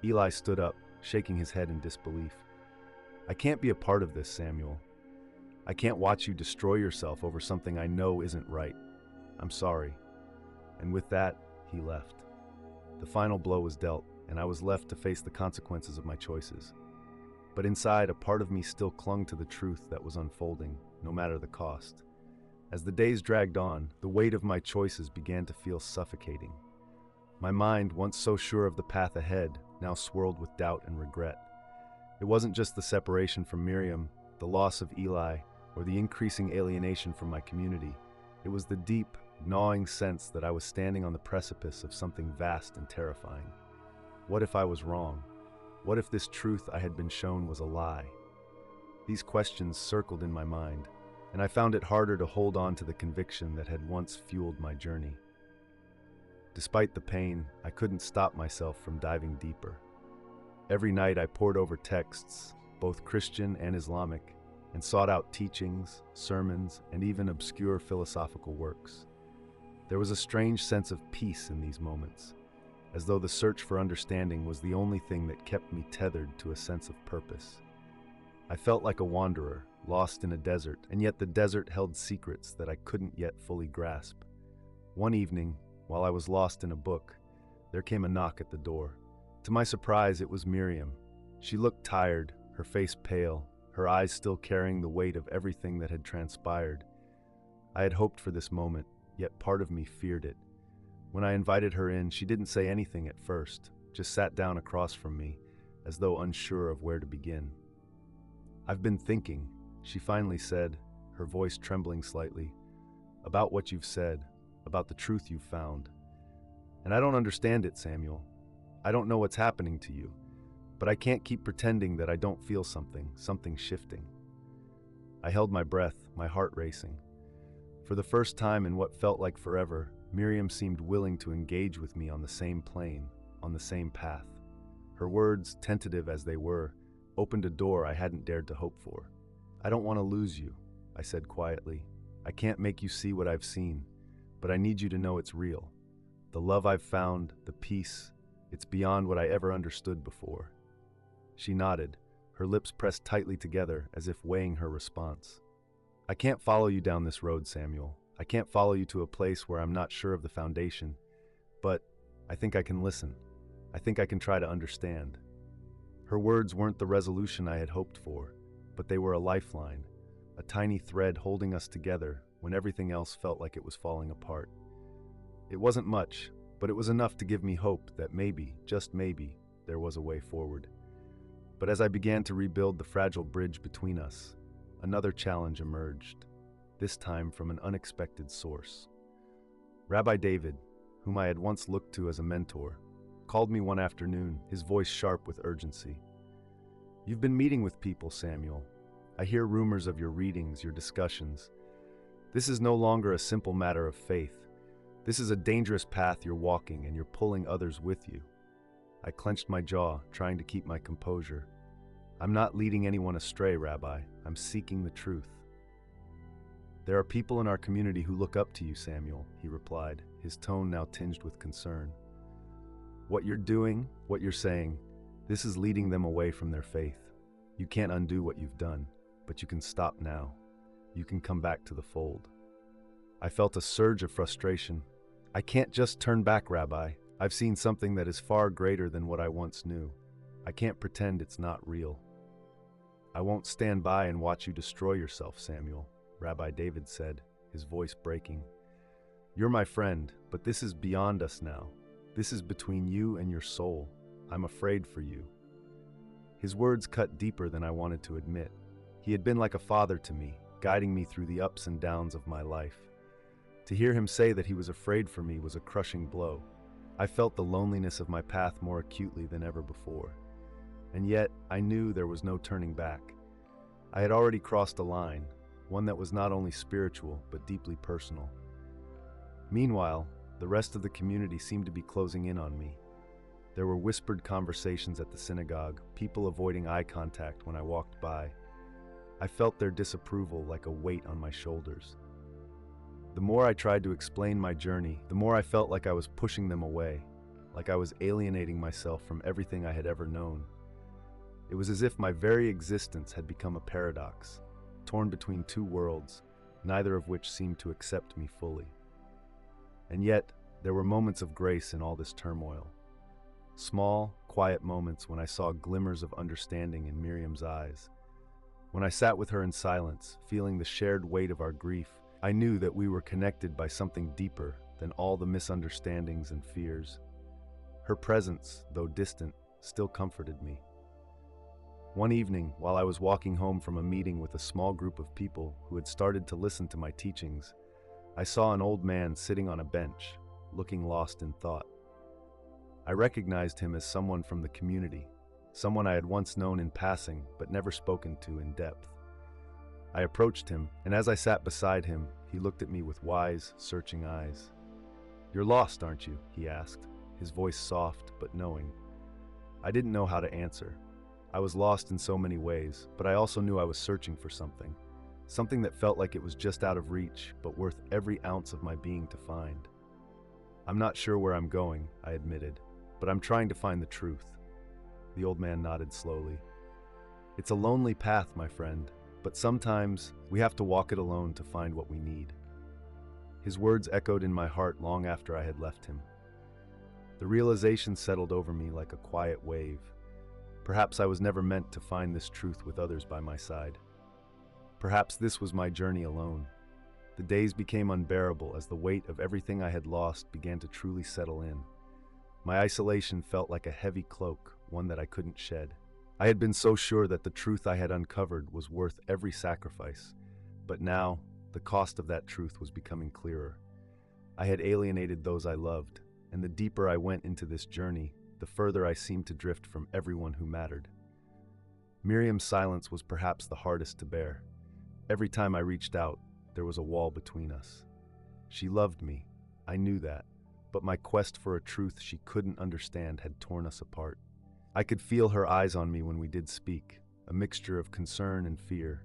Eli stood up, shaking his head in disbelief. "I can't be a part of this, Samuel. I can't watch you destroy yourself over something I know isn't right. I'm sorry." And with that, he left. The final blow was dealt, and I was left to face the consequences of my choices. But inside, a part of me still clung to the truth that was unfolding, no matter the cost. As the days dragged on, the weight of my choices began to feel suffocating. My mind, once so sure of the path ahead, now swirled with doubt and regret. It wasn't just the separation from Miriam, the loss of Eli, or the increasing alienation from my community. It was the deep, gnawing sense that I was standing on the precipice of something vast and terrifying. What if I was wrong? What if this truth I had been shown was a lie? These questions circled in my mind, and I found it harder to hold on to the conviction that had once fueled my journey. Despite the pain, I couldn't stop myself from diving deeper. Every night I pored over texts, both Christian and Islamic, and sought out teachings, sermons, and even obscure philosophical works. There was a strange sense of peace in these moments, as though the search for understanding was the only thing that kept me tethered to a sense of purpose. I felt like a wanderer, lost in a desert, and yet the desert held secrets that I couldn't yet fully grasp. One evening, while I was lost in a book, there came a knock at the door. To my surprise, it was Miriam. She looked tired, her face pale, her eyes still carrying the weight of everything that had transpired. I had hoped for this moment, yet part of me feared it. When I invited her in, she didn't say anything at first, just sat down across from me, as though unsure of where to begin. "I've been thinking," she finally said, her voice trembling slightly, "about what you've said, about the truth you've found. And I don't understand it, Samuel. I don't know what's happening to you, but I can't keep pretending that I don't feel something shifting." I held my breath, my heart racing. For the first time in what felt like forever, Miriam seemed willing to engage with me on the same plane, on the same path. Her words, tentative as they were, opened a door I hadn't dared to hope for. "I don't want to lose you," I said quietly. "I can't make you see what I've seen, but I need you to know it's real. The love I've found, the peace, it's beyond what I ever understood before." She nodded, her lips pressed tightly together as if weighing her response. I can't follow you down this road, Samuel. I can't follow you to a place where I'm not sure of the foundation, but I think I can listen. I think I can try to understand. Her words weren't the resolution I had hoped for, but they were a lifeline, a tiny thread holding us together when everything else felt like it was falling apart. It wasn't much, but it was enough to give me hope that maybe, just maybe, there was a way forward. But as I began to rebuild the fragile bridge between us, another challenge emerged, this time from an unexpected source. Rabbi David, whom I had once looked to as a mentor, called me one afternoon, his voice sharp with urgency. "You've been meeting with people, Samuel. I hear rumors of your readings, your discussions. This is no longer a simple matter of faith. This is a dangerous path you're walking, and you're pulling others with you." I clenched my jaw, trying to keep my composure. "I'm not leading anyone astray, Rabbi. I'm seeking the truth." "There are people in our community who look up to you, Samuel," he replied, his tone now tinged with concern. "What you're doing, what you're saying, this is leading them away from their faith. You can't undo what you've done, but you can stop now. You can come back to the fold." I felt a surge of frustration. "I can't just turn back, Rabbi. I've seen something that is far greater than what I once knew. I can't pretend it's not real." "I won't stand by and watch you destroy yourself, Samuel," Rabbi David said, his voice breaking. "You're my friend, but this is beyond us now. This is between you and your soul. I'm afraid for you." His words cut deeper than I wanted to admit. He had been like a father to me, guiding me through the ups and downs of my life. To hear him say that he was afraid for me was a crushing blow. I felt the loneliness of my path more acutely than ever before. And yet, I knew there was no turning back. I had already crossed a line, one that was not only spiritual, but deeply personal. Meanwhile, the rest of the community seemed to be closing in on me. There were whispered conversations at the synagogue, people avoiding eye contact when I walked by. I felt their disapproval like a weight on my shoulders. The more I tried to explain my journey, the more I felt like I was pushing them away, like I was alienating myself from everything I had ever known. It was as if my very existence had become a paradox, torn between two worlds, neither of which seemed to accept me fully. And yet, there were moments of grace in all this turmoil. Small, quiet moments when I saw glimmers of understanding in Miriam's eyes. When I sat with her in silence, feeling the shared weight of our grief, I knew that we were connected by something deeper than all the misunderstandings and fears. Her presence, though distant, still comforted me. One evening, while I was walking home from a meeting with a small group of people who had started to listen to my teachings, I saw an old man sitting on a bench, looking lost in thought. I recognized him as someone from the community, someone I had once known in passing but never spoken to in depth. I approached him, and as I sat beside him, he looked at me with wise, searching eyes. "You're lost, aren't you?" he asked, his voice soft but knowing. I didn't know how to answer. I was lost in so many ways, but I also knew I was searching for something that felt like it was just out of reach, but worth every ounce of my being to find. "I'm not sure where I'm going," I admitted, "but I'm trying to find the truth." The old man nodded slowly. "It's a lonely path, my friend, but sometimes we have to walk it alone to find what we need." His words echoed in my heart long after I had left him. The realization settled over me like a quiet wave. Perhaps I was never meant to find this truth with others by my side. Perhaps this was my journey alone. The days became unbearable as the weight of everything I had lost began to truly settle in. My isolation felt like a heavy cloak, one that I couldn't shed. I had been so sure that the truth I had uncovered was worth every sacrifice, but now the cost of that truth was becoming clearer. I had alienated those I loved, and the deeper I went into this journey, the further I seemed to drift from everyone who mattered. Miriam's silence was perhaps the hardest to bear. Every time I reached out, there was a wall between us. She loved me, I knew that, but my quest for a truth she couldn't understand had torn us apart. I could feel her eyes on me when we did speak, a mixture of concern and fear.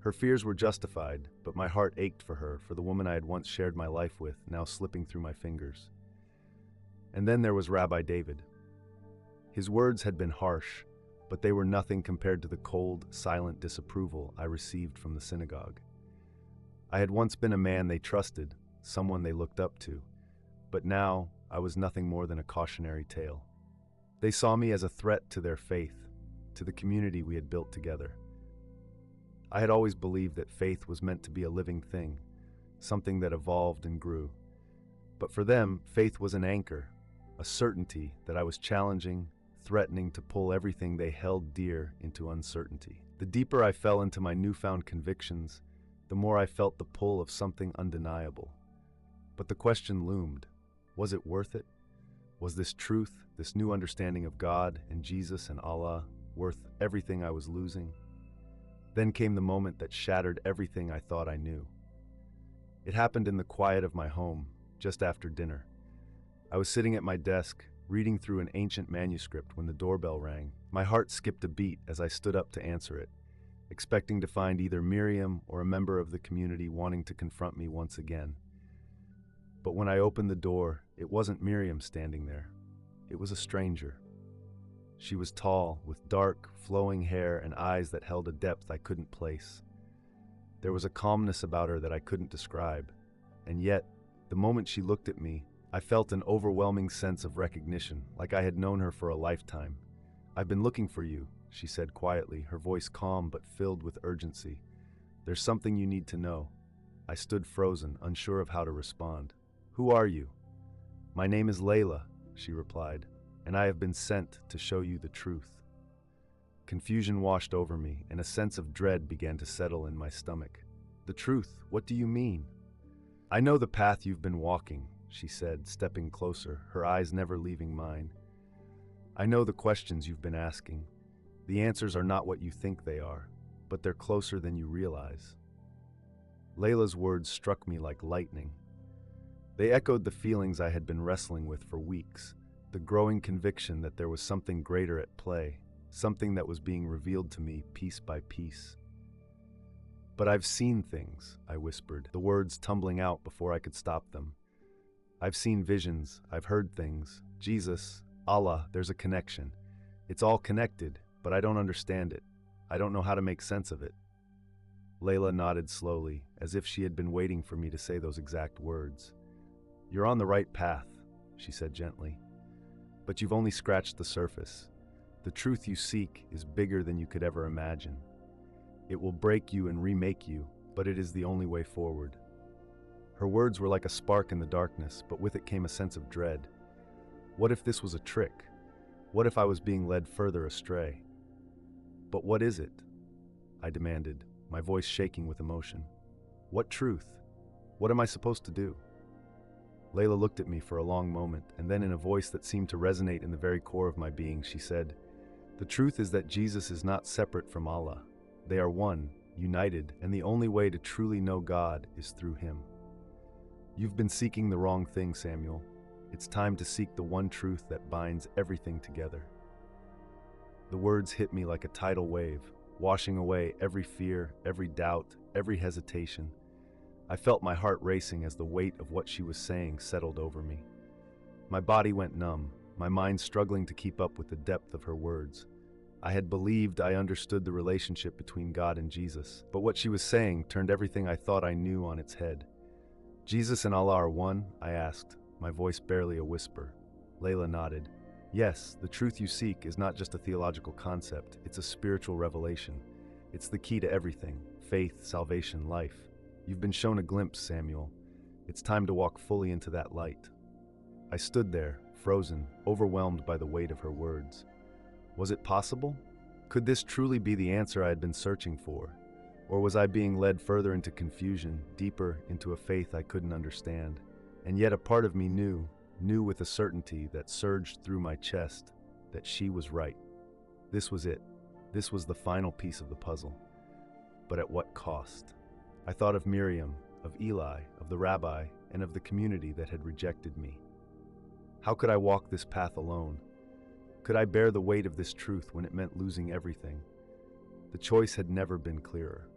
Her fears were justified, but my heart ached for her, for the woman I had once shared my life with, now slipping through my fingers. And then there was Rabbi David. His words had been harsh, but they were nothing compared to the cold, silent disapproval I received from the synagogue. I had once been a man they trusted, someone they looked up to, but now I was nothing more than a cautionary tale. They saw me as a threat to their faith, to the community we had built together. I had always believed that faith was meant to be a living thing, something that evolved and grew. But for them, faith was an anchor, a certainty that I was challenging, threatening to pull everything they held dear into uncertainty. The deeper I fell into my newfound convictions, the more I felt the pull of something undeniable. But the question loomed, was it worth it? Was this truth, this new understanding of God and Jesus and Allah, worth everything I was losing? Then came the moment that shattered everything I thought I knew. It happened in the quiet of my home, just after dinner. I was sitting at my desk, reading through an ancient manuscript when the doorbell rang. My heart skipped a beat as I stood up to answer it, expecting to find either Miriam or a member of the community wanting to confront me once again. But when I opened the door, it wasn't Miriam standing there. It was a stranger. She was tall, with dark, flowing hair and eyes that held a depth I couldn't place. There was a calmness about her that I couldn't describe, and yet, the moment she looked at me, I felt an overwhelming sense of recognition, like I had known her for a lifetime. "I've been looking for you," she said quietly, her voice calm but filled with urgency. "There's something you need to know." I stood frozen, unsure of how to respond. "Who are you?" "My name is Lila," she replied, "and I have been sent to show you the truth." Confusion washed over me, and a sense of dread began to settle in my stomach. "The truth? What do you mean?" "I know the path you've been walking," she said, stepping closer, her eyes never leaving mine. "I know the questions you've been asking. The answers are not what you think they are, but they're closer than you realize." Layla's words struck me like lightning. They echoed the feelings I had been wrestling with for weeks, the growing conviction that there was something greater at play, something that was being revealed to me piece by piece. "But I've seen things," I whispered, the words tumbling out before I could stop them. "I've seen visions, I've heard things. Jesus, Allah, there's a connection. It's all connected, but I don't understand it. I don't know how to make sense of it." Layla nodded slowly, as if she had been waiting for me to say those exact words. "You're on the right path," she said gently. "But you've only scratched the surface. The truth you seek is bigger than you could ever imagine. It will break you and remake you, but it is the only way forward." Her words were like a spark in the darkness, but with it came a sense of dread. What if this was a trick? What if I was being led further astray? "But what is it?" I demanded, my voice shaking with emotion. "What truth? What am I supposed to do?" Layla looked at me for a long moment, and then in a voice that seemed to resonate in the very core of my being, she said, "The truth is that Jesus is not separate from Allah. They are one, united, and the only way to truly know God is through Him. You've been seeking the wrong thing, Samuel. It's time to seek the one truth that binds everything together." The words hit me like a tidal wave, washing away every fear, every doubt, every hesitation. I felt my heart racing as the weight of what she was saying settled over me. My body went numb, my mind struggling to keep up with the depth of her words. I had believed I understood the relationship between God and Jesus, but what she was saying turned everything I thought I knew on its head. "Jesus and Allah are one?" I asked, my voice barely a whisper. Layla nodded. "Yes, the truth you seek is not just a theological concept, it's a spiritual revelation. It's the key to everything: faith, salvation, life. You've been shown a glimpse, Samuel. It's time to walk fully into that light." I stood there, frozen, overwhelmed by the weight of her words. Was it possible? Could this truly be the answer I had been searching for? Or was I being led further into confusion, deeper into a faith I couldn't understand? And yet a part of me knew with a certainty that surged through my chest, that she was right. This was it. This was the final piece of the puzzle. But at what cost? I thought of Miriam, of Eli, of the rabbi, and of the community that had rejected me. How could I walk this path alone? Could I bear the weight of this truth when it meant losing everything? The choice had never been clearer.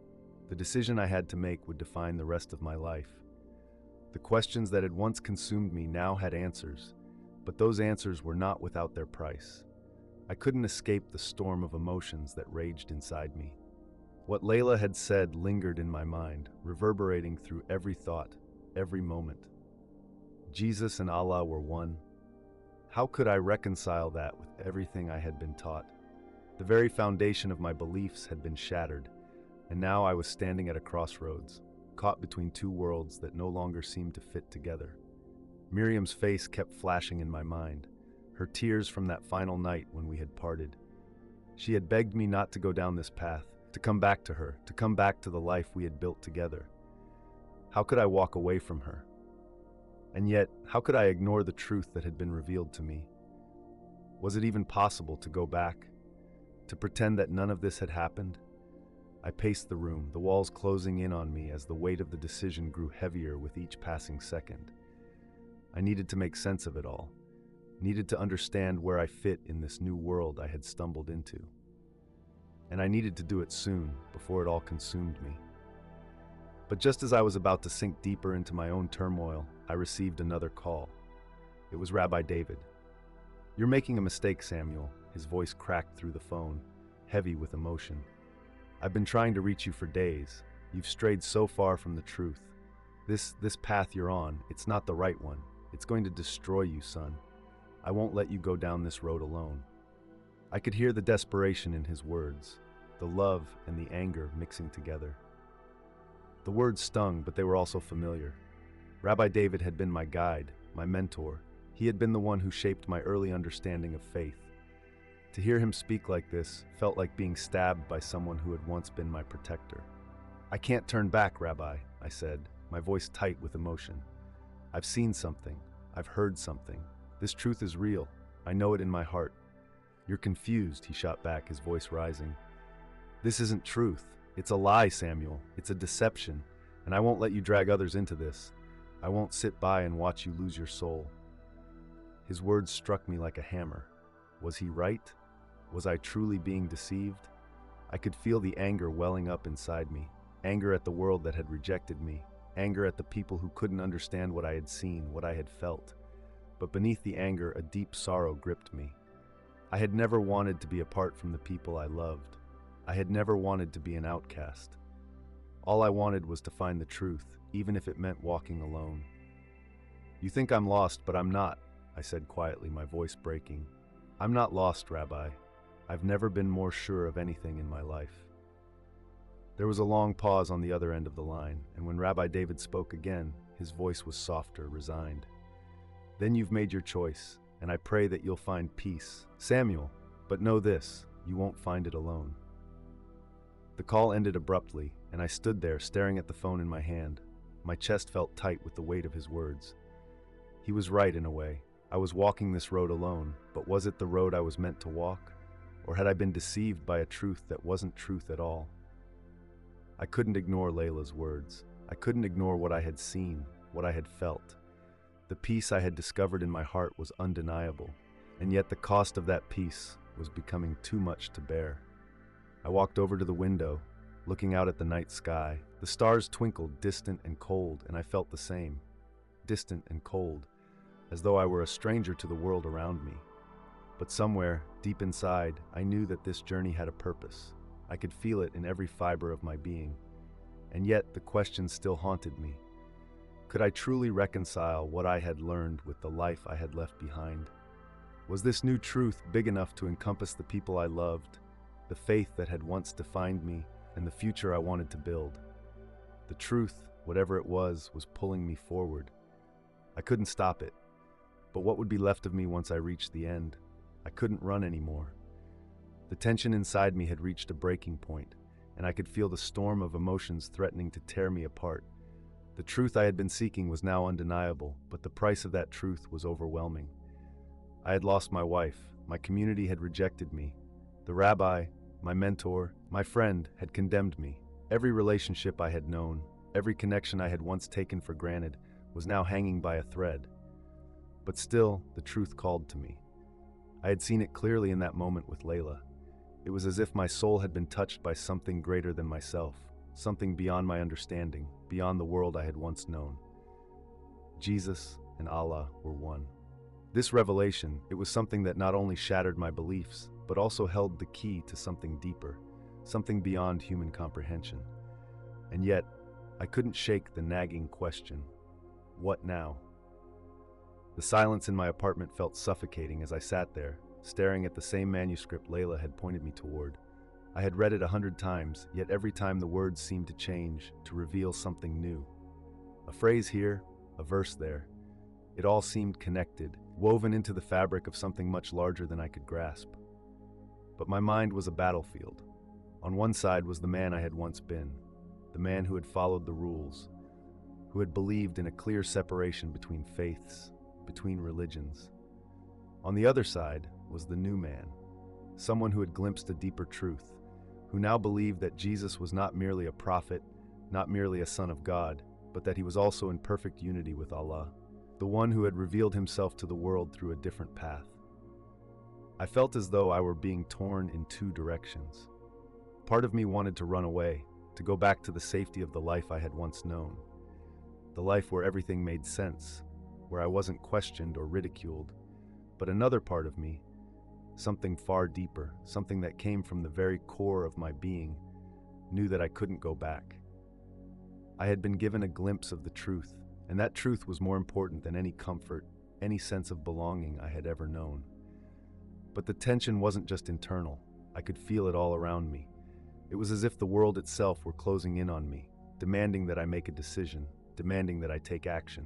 The decision I had to make would define the rest of my life. The questions that had once consumed me now had answers, but those answers were not without their price. I couldn't escape the storm of emotions that raged inside me. What Lila had said lingered in my mind, reverberating through every thought, every moment. Jesus and Allah were one. How could I reconcile that with everything I had been taught? The very foundation of my beliefs had been shattered, and now I was standing at a crossroads, caught between two worlds that no longer seemed to fit together. Miriam's face kept flashing in my mind, her tears from that final night when we had parted. She had begged me not to go down this path, to come back to her, to come back to the life we had built together. How could I walk away from her? And yet, how could I ignore the truth that had been revealed to me? Was it even possible to go back? To pretend that none of this had happened? I paced the room, the walls closing in on me as the weight of the decision grew heavier with each passing second. I needed to make sense of it all, needed to understand where I fit in this new world I had stumbled into. And I needed to do it soon, before it all consumed me. But just as I was about to sink deeper into my own turmoil, I received another call. It was Rabbi David. "You're making a mistake, Samuel," his voice cracked through the phone, heavy with emotion. "I've been trying to reach you for days. You've strayed so far from the truth. This path you're on, it's not the right one. It's going to destroy you, son. I won't let you go down this road alone." I could hear the desperation in his words, the love and the anger mixing together. The words stung, but they were also familiar. Rabbi David had been my guide, my mentor. He had been the one who shaped my early understanding of faith. To hear him speak like this felt like being stabbed by someone who had once been my protector. "I can't turn back, Rabbi," I said, my voice tight with emotion. "I've seen something. I've heard something. This truth is real. I know it in my heart." "You're confused," he shot back, his voice rising. "This isn't truth. It's a lie, Samuel. It's a deception, and I won't let you drag others into this. I won't sit by and watch you lose your soul." His words struck me like a hammer. Was he right? Was I truly being deceived? I could feel the anger welling up inside me, anger at the world that had rejected me, anger at the people who couldn't understand what I had seen, what I had felt. But beneath the anger, a deep sorrow gripped me. I had never wanted to be apart from the people I loved. I had never wanted to be an outcast. All I wanted was to find the truth, even if it meant walking alone. "You think I'm lost, but I'm not," I said quietly, my voice breaking. "I'm not lost, Rabbi. I've never been more sure of anything in my life." There was a long pause on the other end of the line, and when Rabbi David spoke again, his voice was softer, resigned. "Then you've made your choice, and I pray that you'll find peace, Samuel, but know this, you won't find it alone." The call ended abruptly, and I stood there staring at the phone in my hand. My chest felt tight with the weight of his words. He was right in a way. I was walking this road alone, but was it the road I was meant to walk? Or had I been deceived by a truth that wasn't truth at all? I couldn't ignore Lila's words. I couldn't ignore what I had seen, what I had felt. The peace I had discovered in my heart was undeniable, and yet the cost of that peace was becoming too much to bear. I walked over to the window, looking out at the night sky. The stars twinkled, distant and cold, and I felt the same, distant and cold, as though I were a stranger to the world around me. But somewhere, deep inside, I knew that this journey had a purpose. I could feel it in every fiber of my being. And yet, the question still haunted me. Could I truly reconcile what I had learned with the life I had left behind? Was this new truth big enough to encompass the people I loved, the faith that had once defined me, and the future I wanted to build? The truth, whatever it was pulling me forward. I couldn't stop it. But what would be left of me once I reached the end? I couldn't run anymore. The tension inside me had reached a breaking point, and I could feel the storm of emotions threatening to tear me apart. The truth I had been seeking was now undeniable, but the price of that truth was overwhelming. I had lost my wife, my community had rejected me. The rabbi, my mentor, my friend had condemned me. Every relationship I had known, every connection I had once taken for granted, was now hanging by a thread. But still, the truth called to me. I had seen it clearly in that moment with Lila. It was as if my soul had been touched by something greater than myself, something beyond my understanding, beyond the world I had once known. Jesus and Allah were one. This revelation, it was something that not only shattered my beliefs, but also held the key to something deeper, something beyond human comprehension. And yet, I couldn't shake the nagging question, what now? The silence in my apartment felt suffocating as I sat there, staring at the same manuscript Lila had pointed me toward. I had read it 100 times, yet every time the words seemed to change, to reveal something new. A phrase here, a verse there. It all seemed connected, woven into the fabric of something much larger than I could grasp. But my mind was a battlefield. On one side was the man I had once been, the man who had followed the rules, who had believed in a clear separation between faiths, between religions. On the other side was the new man, someone who had glimpsed a deeper truth, who now believed that Jesus was not merely a prophet, not merely a son of God, but that he was also in perfect unity with Allah, the one who had revealed himself to the world through a different path. I felt as though I were being torn in two directions. Part of me wanted to run away, to go back to the safety of the life I had once known, the life where everything made sense, where I wasn't questioned or ridiculed. But another part of me, something far deeper, something that came from the very core of my being, knew that I couldn't go back. I had been given a glimpse of the truth, and that truth was more important than any comfort, any sense of belonging I had ever known. But the tension wasn't just internal. I could feel it all around me. It was as if the world itself were closing in on me, demanding that I make a decision, demanding that I take action.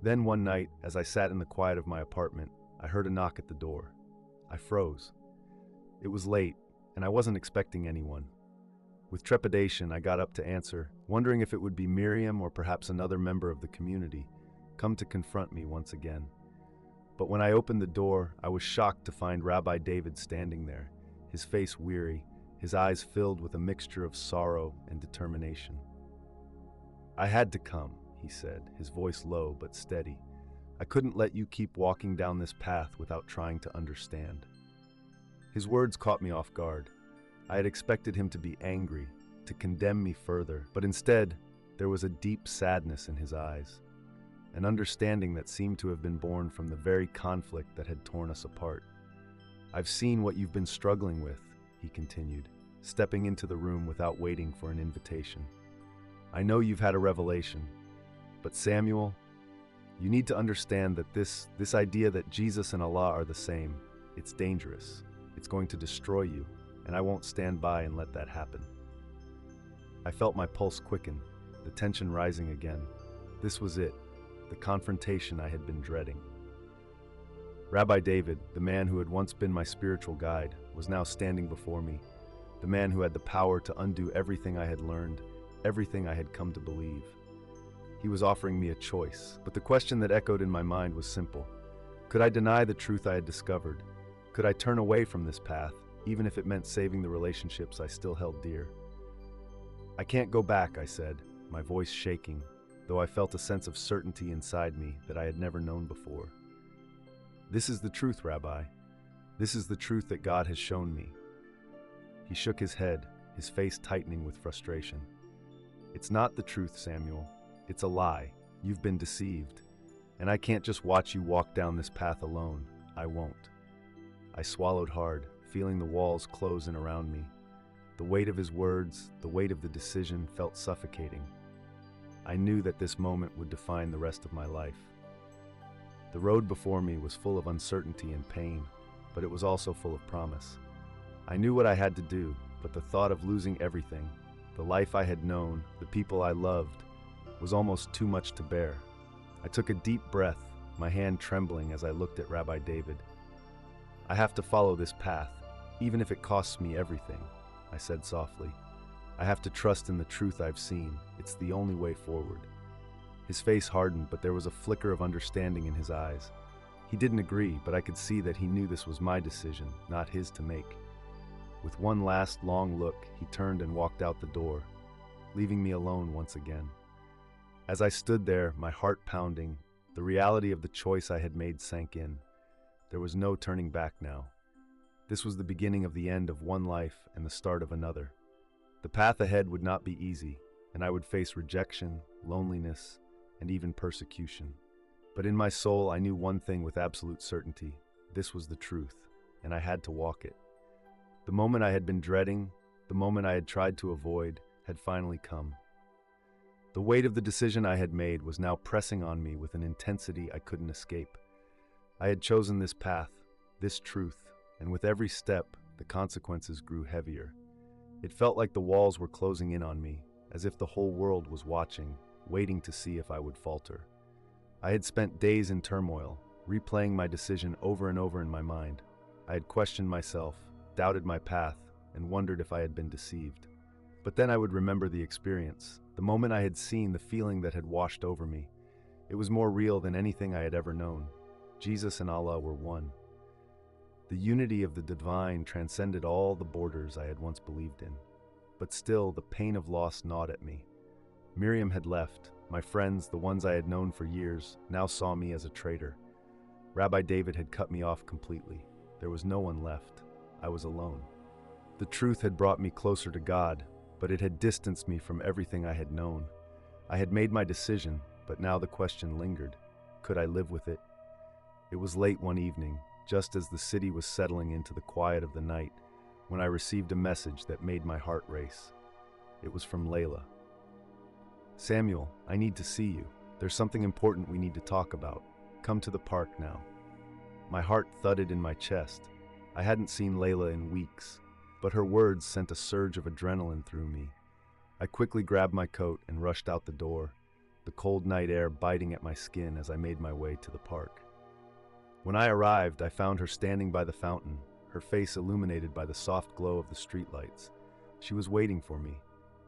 Then one night, as I sat in the quiet of my apartment, I heard a knock at the door. I froze. It was late, and I wasn't expecting anyone. With trepidation, I got up to answer, wondering if it would be Miriam or perhaps another member of the community, come to confront me once again. But when I opened the door, I was shocked to find Rabbi David standing there, his face weary, his eyes filled with a mixture of sorrow and determination. "I had to come," he said, his voice low but steady. "I couldn't let you keep walking down this path without trying to understand." His words caught me off guard. I had expected him to be angry, to condemn me further, but instead, there was a deep sadness in his eyes, an understanding that seemed to have been born from the very conflict that had torn us apart. "I've seen what you've been struggling with," he continued, stepping into the room without waiting for an invitation. "I know you've had a revelation, but Samuel, you need to understand that this idea that Jesus and Allah are the same, it's dangerous. It's going to destroy you, and I won't stand by and let that happen." I felt my pulse quicken, the tension rising again. This was it, the confrontation I had been dreading. Rabbi David, the man who had once been my spiritual guide, was now standing before me, the man who had the power to undo everything I had learned, everything I had come to believe. He was offering me a choice, but the question that echoed in my mind was simple. Could I deny the truth I had discovered? Could I turn away from this path, even if it meant saving the relationships I still held dear? "I can't go back," I said, my voice shaking, though I felt a sense of certainty inside me that I had never known before. "This is the truth, Rabbi. This is the truth that God has shown me." He shook his head, his face tightening with frustration. "It's not the truth, Samuel. It's a lie. You've been deceived. And I can't just watch you walk down this path alone. I won't." I swallowed hard, feeling the walls close in around me. The weight of his words, the weight of the decision felt suffocating. I knew that this moment would define the rest of my life. The road before me was full of uncertainty and pain, but it was also full of promise. I knew what I had to do, but the thought of losing everything, the life I had known, the people I loved, was almost too much to bear. I took a deep breath, my hand trembling as I looked at Rabbi David. "I have to follow this path, even if it costs me everything," I said softly. "I have to trust in the truth I've seen. It's the only way forward." His face hardened, but there was a flicker of understanding in his eyes. He didn't agree, but I could see that he knew this was my decision, not his to make. With one last long look, he turned and walked out the door, leaving me alone once again. As I stood there, my heart pounding, the reality of the choice I had made sank in. There was no turning back now. This was the beginning of the end of one life and the start of another. The path ahead would not be easy, and I would face rejection, loneliness, and even persecution. But in my soul, I knew one thing with absolute certainty. This was the truth, and I had to walk it. The moment I had been dreading, the moment I had tried to avoid, had finally come. The weight of the decision I had made was now pressing on me with an intensity I couldn't escape. I had chosen this path, this truth, and with every step, the consequences grew heavier. It felt like the walls were closing in on me, as if the whole world was watching, waiting to see if I would falter. I had spent days in turmoil, replaying my decision over and over in my mind. I had questioned myself, doubted my path, and wondered if I had been deceived. But then I would remember the experience, the moment I had seen, the feeling that had washed over me. It was more real than anything I had ever known. Jesus and Allah were one. The unity of the divine transcended all the borders I had once believed in. But still, the pain of loss gnawed at me. Miriam had left. My friends, the ones I had known for years, now saw me as a traitor. Rabbi David had cut me off completely. There was no one left. I was alone. The truth had brought me closer to God, but it had distanced me from everything I had known. I had made my decision, but now the question lingered. Could I live with it? It was late one evening, just as the city was settling into the quiet of the night, when I received a message that made my heart race. It was from Lila. "Samuel, I need to see you. There's something important we need to talk about. Come to the park now." My heart thudded in my chest. I hadn't seen Lila in weeks, but her words sent a surge of adrenaline through me. I quickly grabbed my coat and rushed out the door, the cold night air biting at my skin as I made my way to the park. When I arrived, I found her standing by the fountain, her face illuminated by the soft glow of the streetlights. She was waiting for me.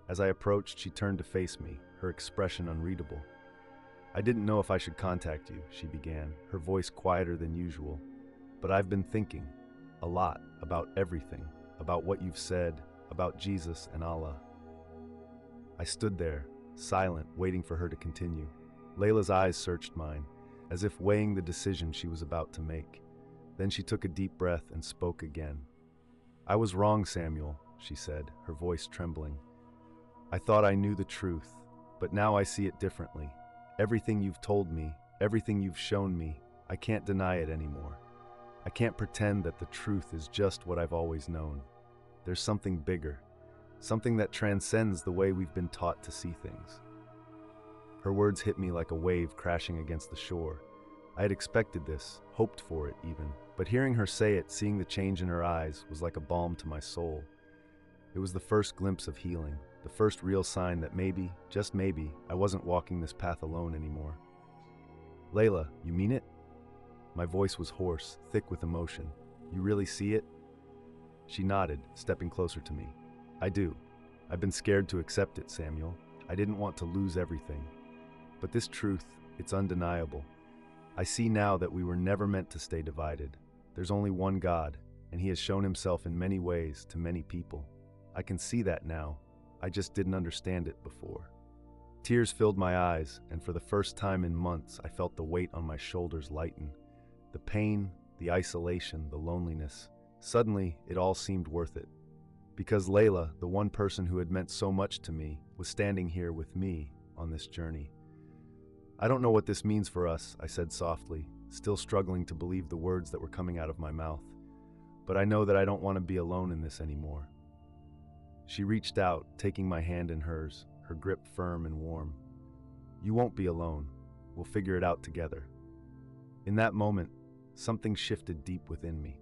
As I approached, she turned to face me, her expression unreadable. "I didn't know if I should contact you," she began, her voice quieter than usual. "But I've been thinking a lot about everything, about what you've said, about Jesus and Allah." I stood there, silent, waiting for her to continue. Layla's eyes searched mine, as if weighing the decision she was about to make. Then she took a deep breath and spoke again. "I was wrong, Samuel," she said, her voice trembling. "I thought I knew the truth, but now I see it differently. Everything you've told me, everything you've shown me, I can't deny it anymore. I can't pretend that the truth is just what I've always known. There's something bigger, something that transcends the way we've been taught to see things." Her words hit me like a wave crashing against the shore. I had expected this, hoped for it even, but hearing her say it, seeing the change in her eyes, was like a balm to my soul. It was the first glimpse of healing, the first real sign that maybe, just maybe, I wasn't walking this path alone anymore. "Layla, you mean it?" My voice was hoarse, thick with emotion. "You really see it?" She nodded, stepping closer to me. "I do. I've been scared to accept it, Samuel. I didn't want to lose everything. But this truth, it's undeniable. I see now that we were never meant to stay divided. There's only one God, and He has shown Himself in many ways to many people. I can see that now. I just didn't understand it before." Tears filled my eyes, and for the first time in months, I felt the weight on my shoulders lighten. The pain, the isolation, the loneliness. Suddenly, it all seemed worth it. Because Layla, the one person who had meant so much to me, was standing here with me on this journey. "I don't know what this means for us," I said softly, still struggling to believe the words that were coming out of my mouth. "But I know that I don't want to be alone in this anymore." She reached out, taking my hand in hers, her grip firm and warm. "You won't be alone. We'll figure it out together." In that moment, something shifted deep within me.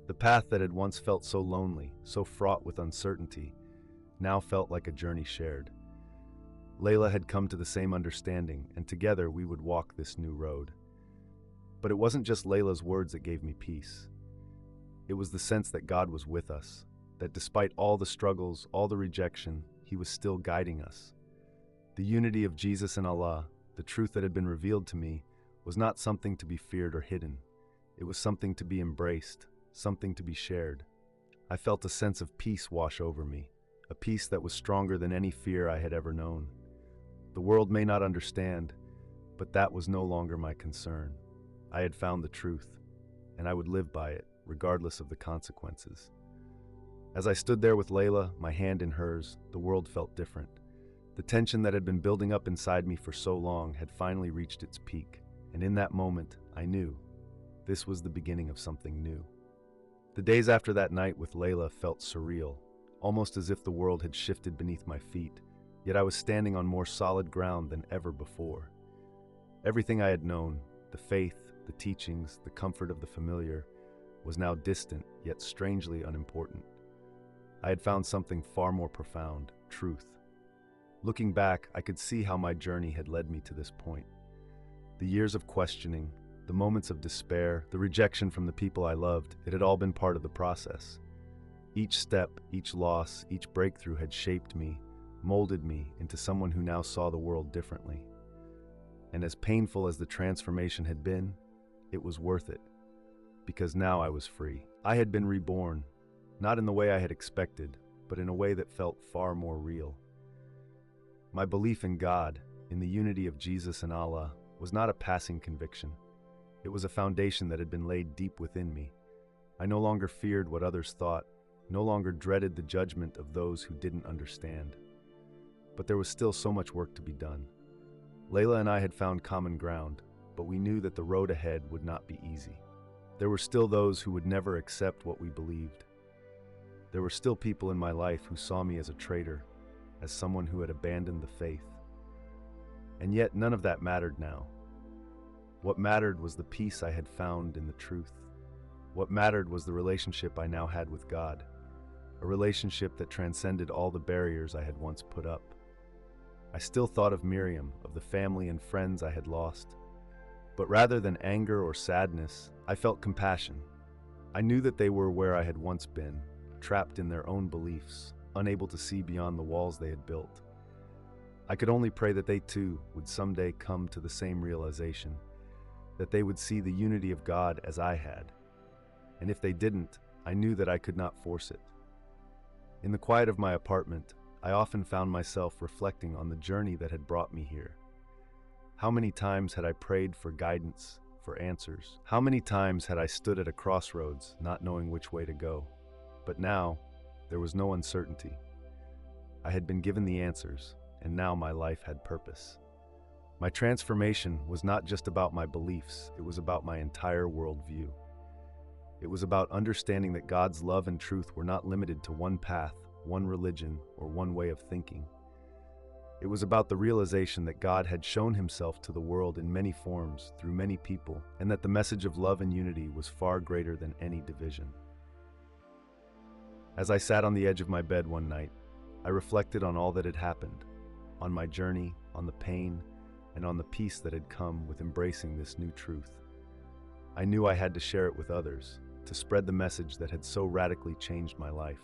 The path that had once felt so lonely, so fraught with uncertainty, now felt like a journey shared. Layla had come to the same understanding, and together we would walk this new road. But it wasn't just Layla's words that gave me peace. It was the sense that God was with us, that despite all the struggles, all the rejection, He was still guiding us. The unity of Jesus and Allah, the truth that had been revealed to me, was not something to be feared or hidden. It was something to be embraced, something to be shared. I felt a sense of peace wash over me, a peace that was stronger than any fear I had ever known. The world may not understand, but that was no longer my concern. I had found the truth, and I would live by it, regardless of the consequences. As I stood there with Layla, my hand in hers, the world felt different. The tension that had been building up inside me for so long had finally reached its peak, and in that moment, I knew this was the beginning of something new. The days after that night with Lila felt surreal, almost as if the world had shifted beneath my feet, yet I was standing on more solid ground than ever before. Everything I had known, the faith, the teachings, the comfort of the familiar, was now distant, yet strangely unimportant. I had found something far more profound, truth. Looking back, I could see how my journey had led me to this point. The years of questioning, the moments of despair, the rejection from the people I loved, it had all been part of the process. Each step, each loss, each breakthrough had shaped me, molded me into someone who now saw the world differently. And as painful as the transformation had been, it was worth it. Because now I was free. I had been reborn, not in the way I had expected, but in a way that felt far more real. My belief in God, in the unity of Jesus and Allah, was not a passing conviction. It was a foundation that had been laid deep within me. I no longer feared what others thought, no longer dreaded the judgment of those who didn't understand. But there was still so much work to be done. Lila and I had found common ground, but we knew that the road ahead would not be easy. There were still those who would never accept what we believed. There were still people in my life who saw me as a traitor, as someone who had abandoned the faith. And yet none of that mattered now. What mattered was the peace I had found in the truth. What mattered was the relationship I now had with God, a relationship that transcended all the barriers I had once put up. I still thought of Miriam, of the family and friends I had lost. But rather than anger or sadness, I felt compassion. I knew that they were where I had once been, trapped in their own beliefs, unable to see beyond the walls they had built. I could only pray that they too would someday come to the same realization, that they would see the unity of God as I had. And if they didn't, I knew that I could not force it. In the quiet of my apartment, I often found myself reflecting on the journey that had brought me here. How many times had I prayed for guidance, for answers? How many times had I stood at a crossroads, not knowing which way to go? But now, there was no uncertainty. I had been given the answers, and now my life had purpose. My transformation was not just about my beliefs, it was about my entire worldview. It was about understanding that God's love and truth were not limited to one path, one religion, or one way of thinking. It was about the realization that God had shown himself to the world in many forms, through many people, and that the message of love and unity was far greater than any division. As I sat on the edge of my bed one night, I reflected on all that had happened, on my journey, on the pain, and on the peace that had come with embracing this new truth. I knew I had to share it with others, to spread the message that had so radically changed my life.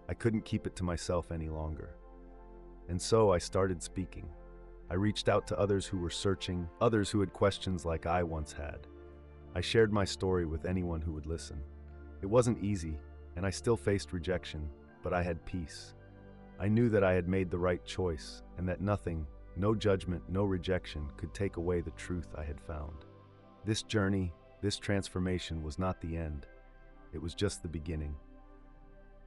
I couldn't keep it to myself any longer. And so I started speaking. I reached out to others who were searching, others who had questions like I once had. I shared my story with anyone who would listen. It wasn't easy, and I still faced rejection, but I had peace. I knew that I had made the right choice, and that nothing, no judgment, no rejection could take away the truth I had found. This journey, this transformation was not the end. It was just the beginning.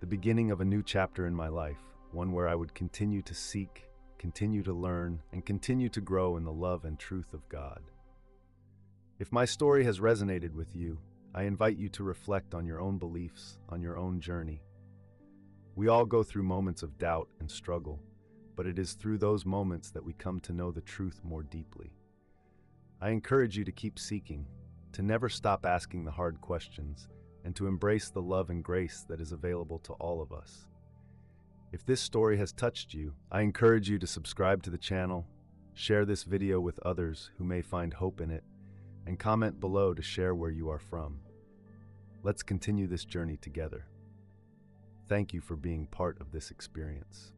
The beginning of a new chapter in my life, one where I would continue to seek, continue to learn, and continue to grow in the love and truth of God. If my story has resonated with you, I invite you to reflect on your own beliefs, on your own journey. We all go through moments of doubt and struggle, but it is through those moments that we come to know the truth more deeply. I encourage you to keep seeking, to never stop asking the hard questions, and to embrace the love and grace that is available to all of us. If this story has touched you, I encourage you to subscribe to the channel, share this video with others who may find hope in it, and comment below to share where you are from. Let's continue this journey together. Thank you for being part of this experience.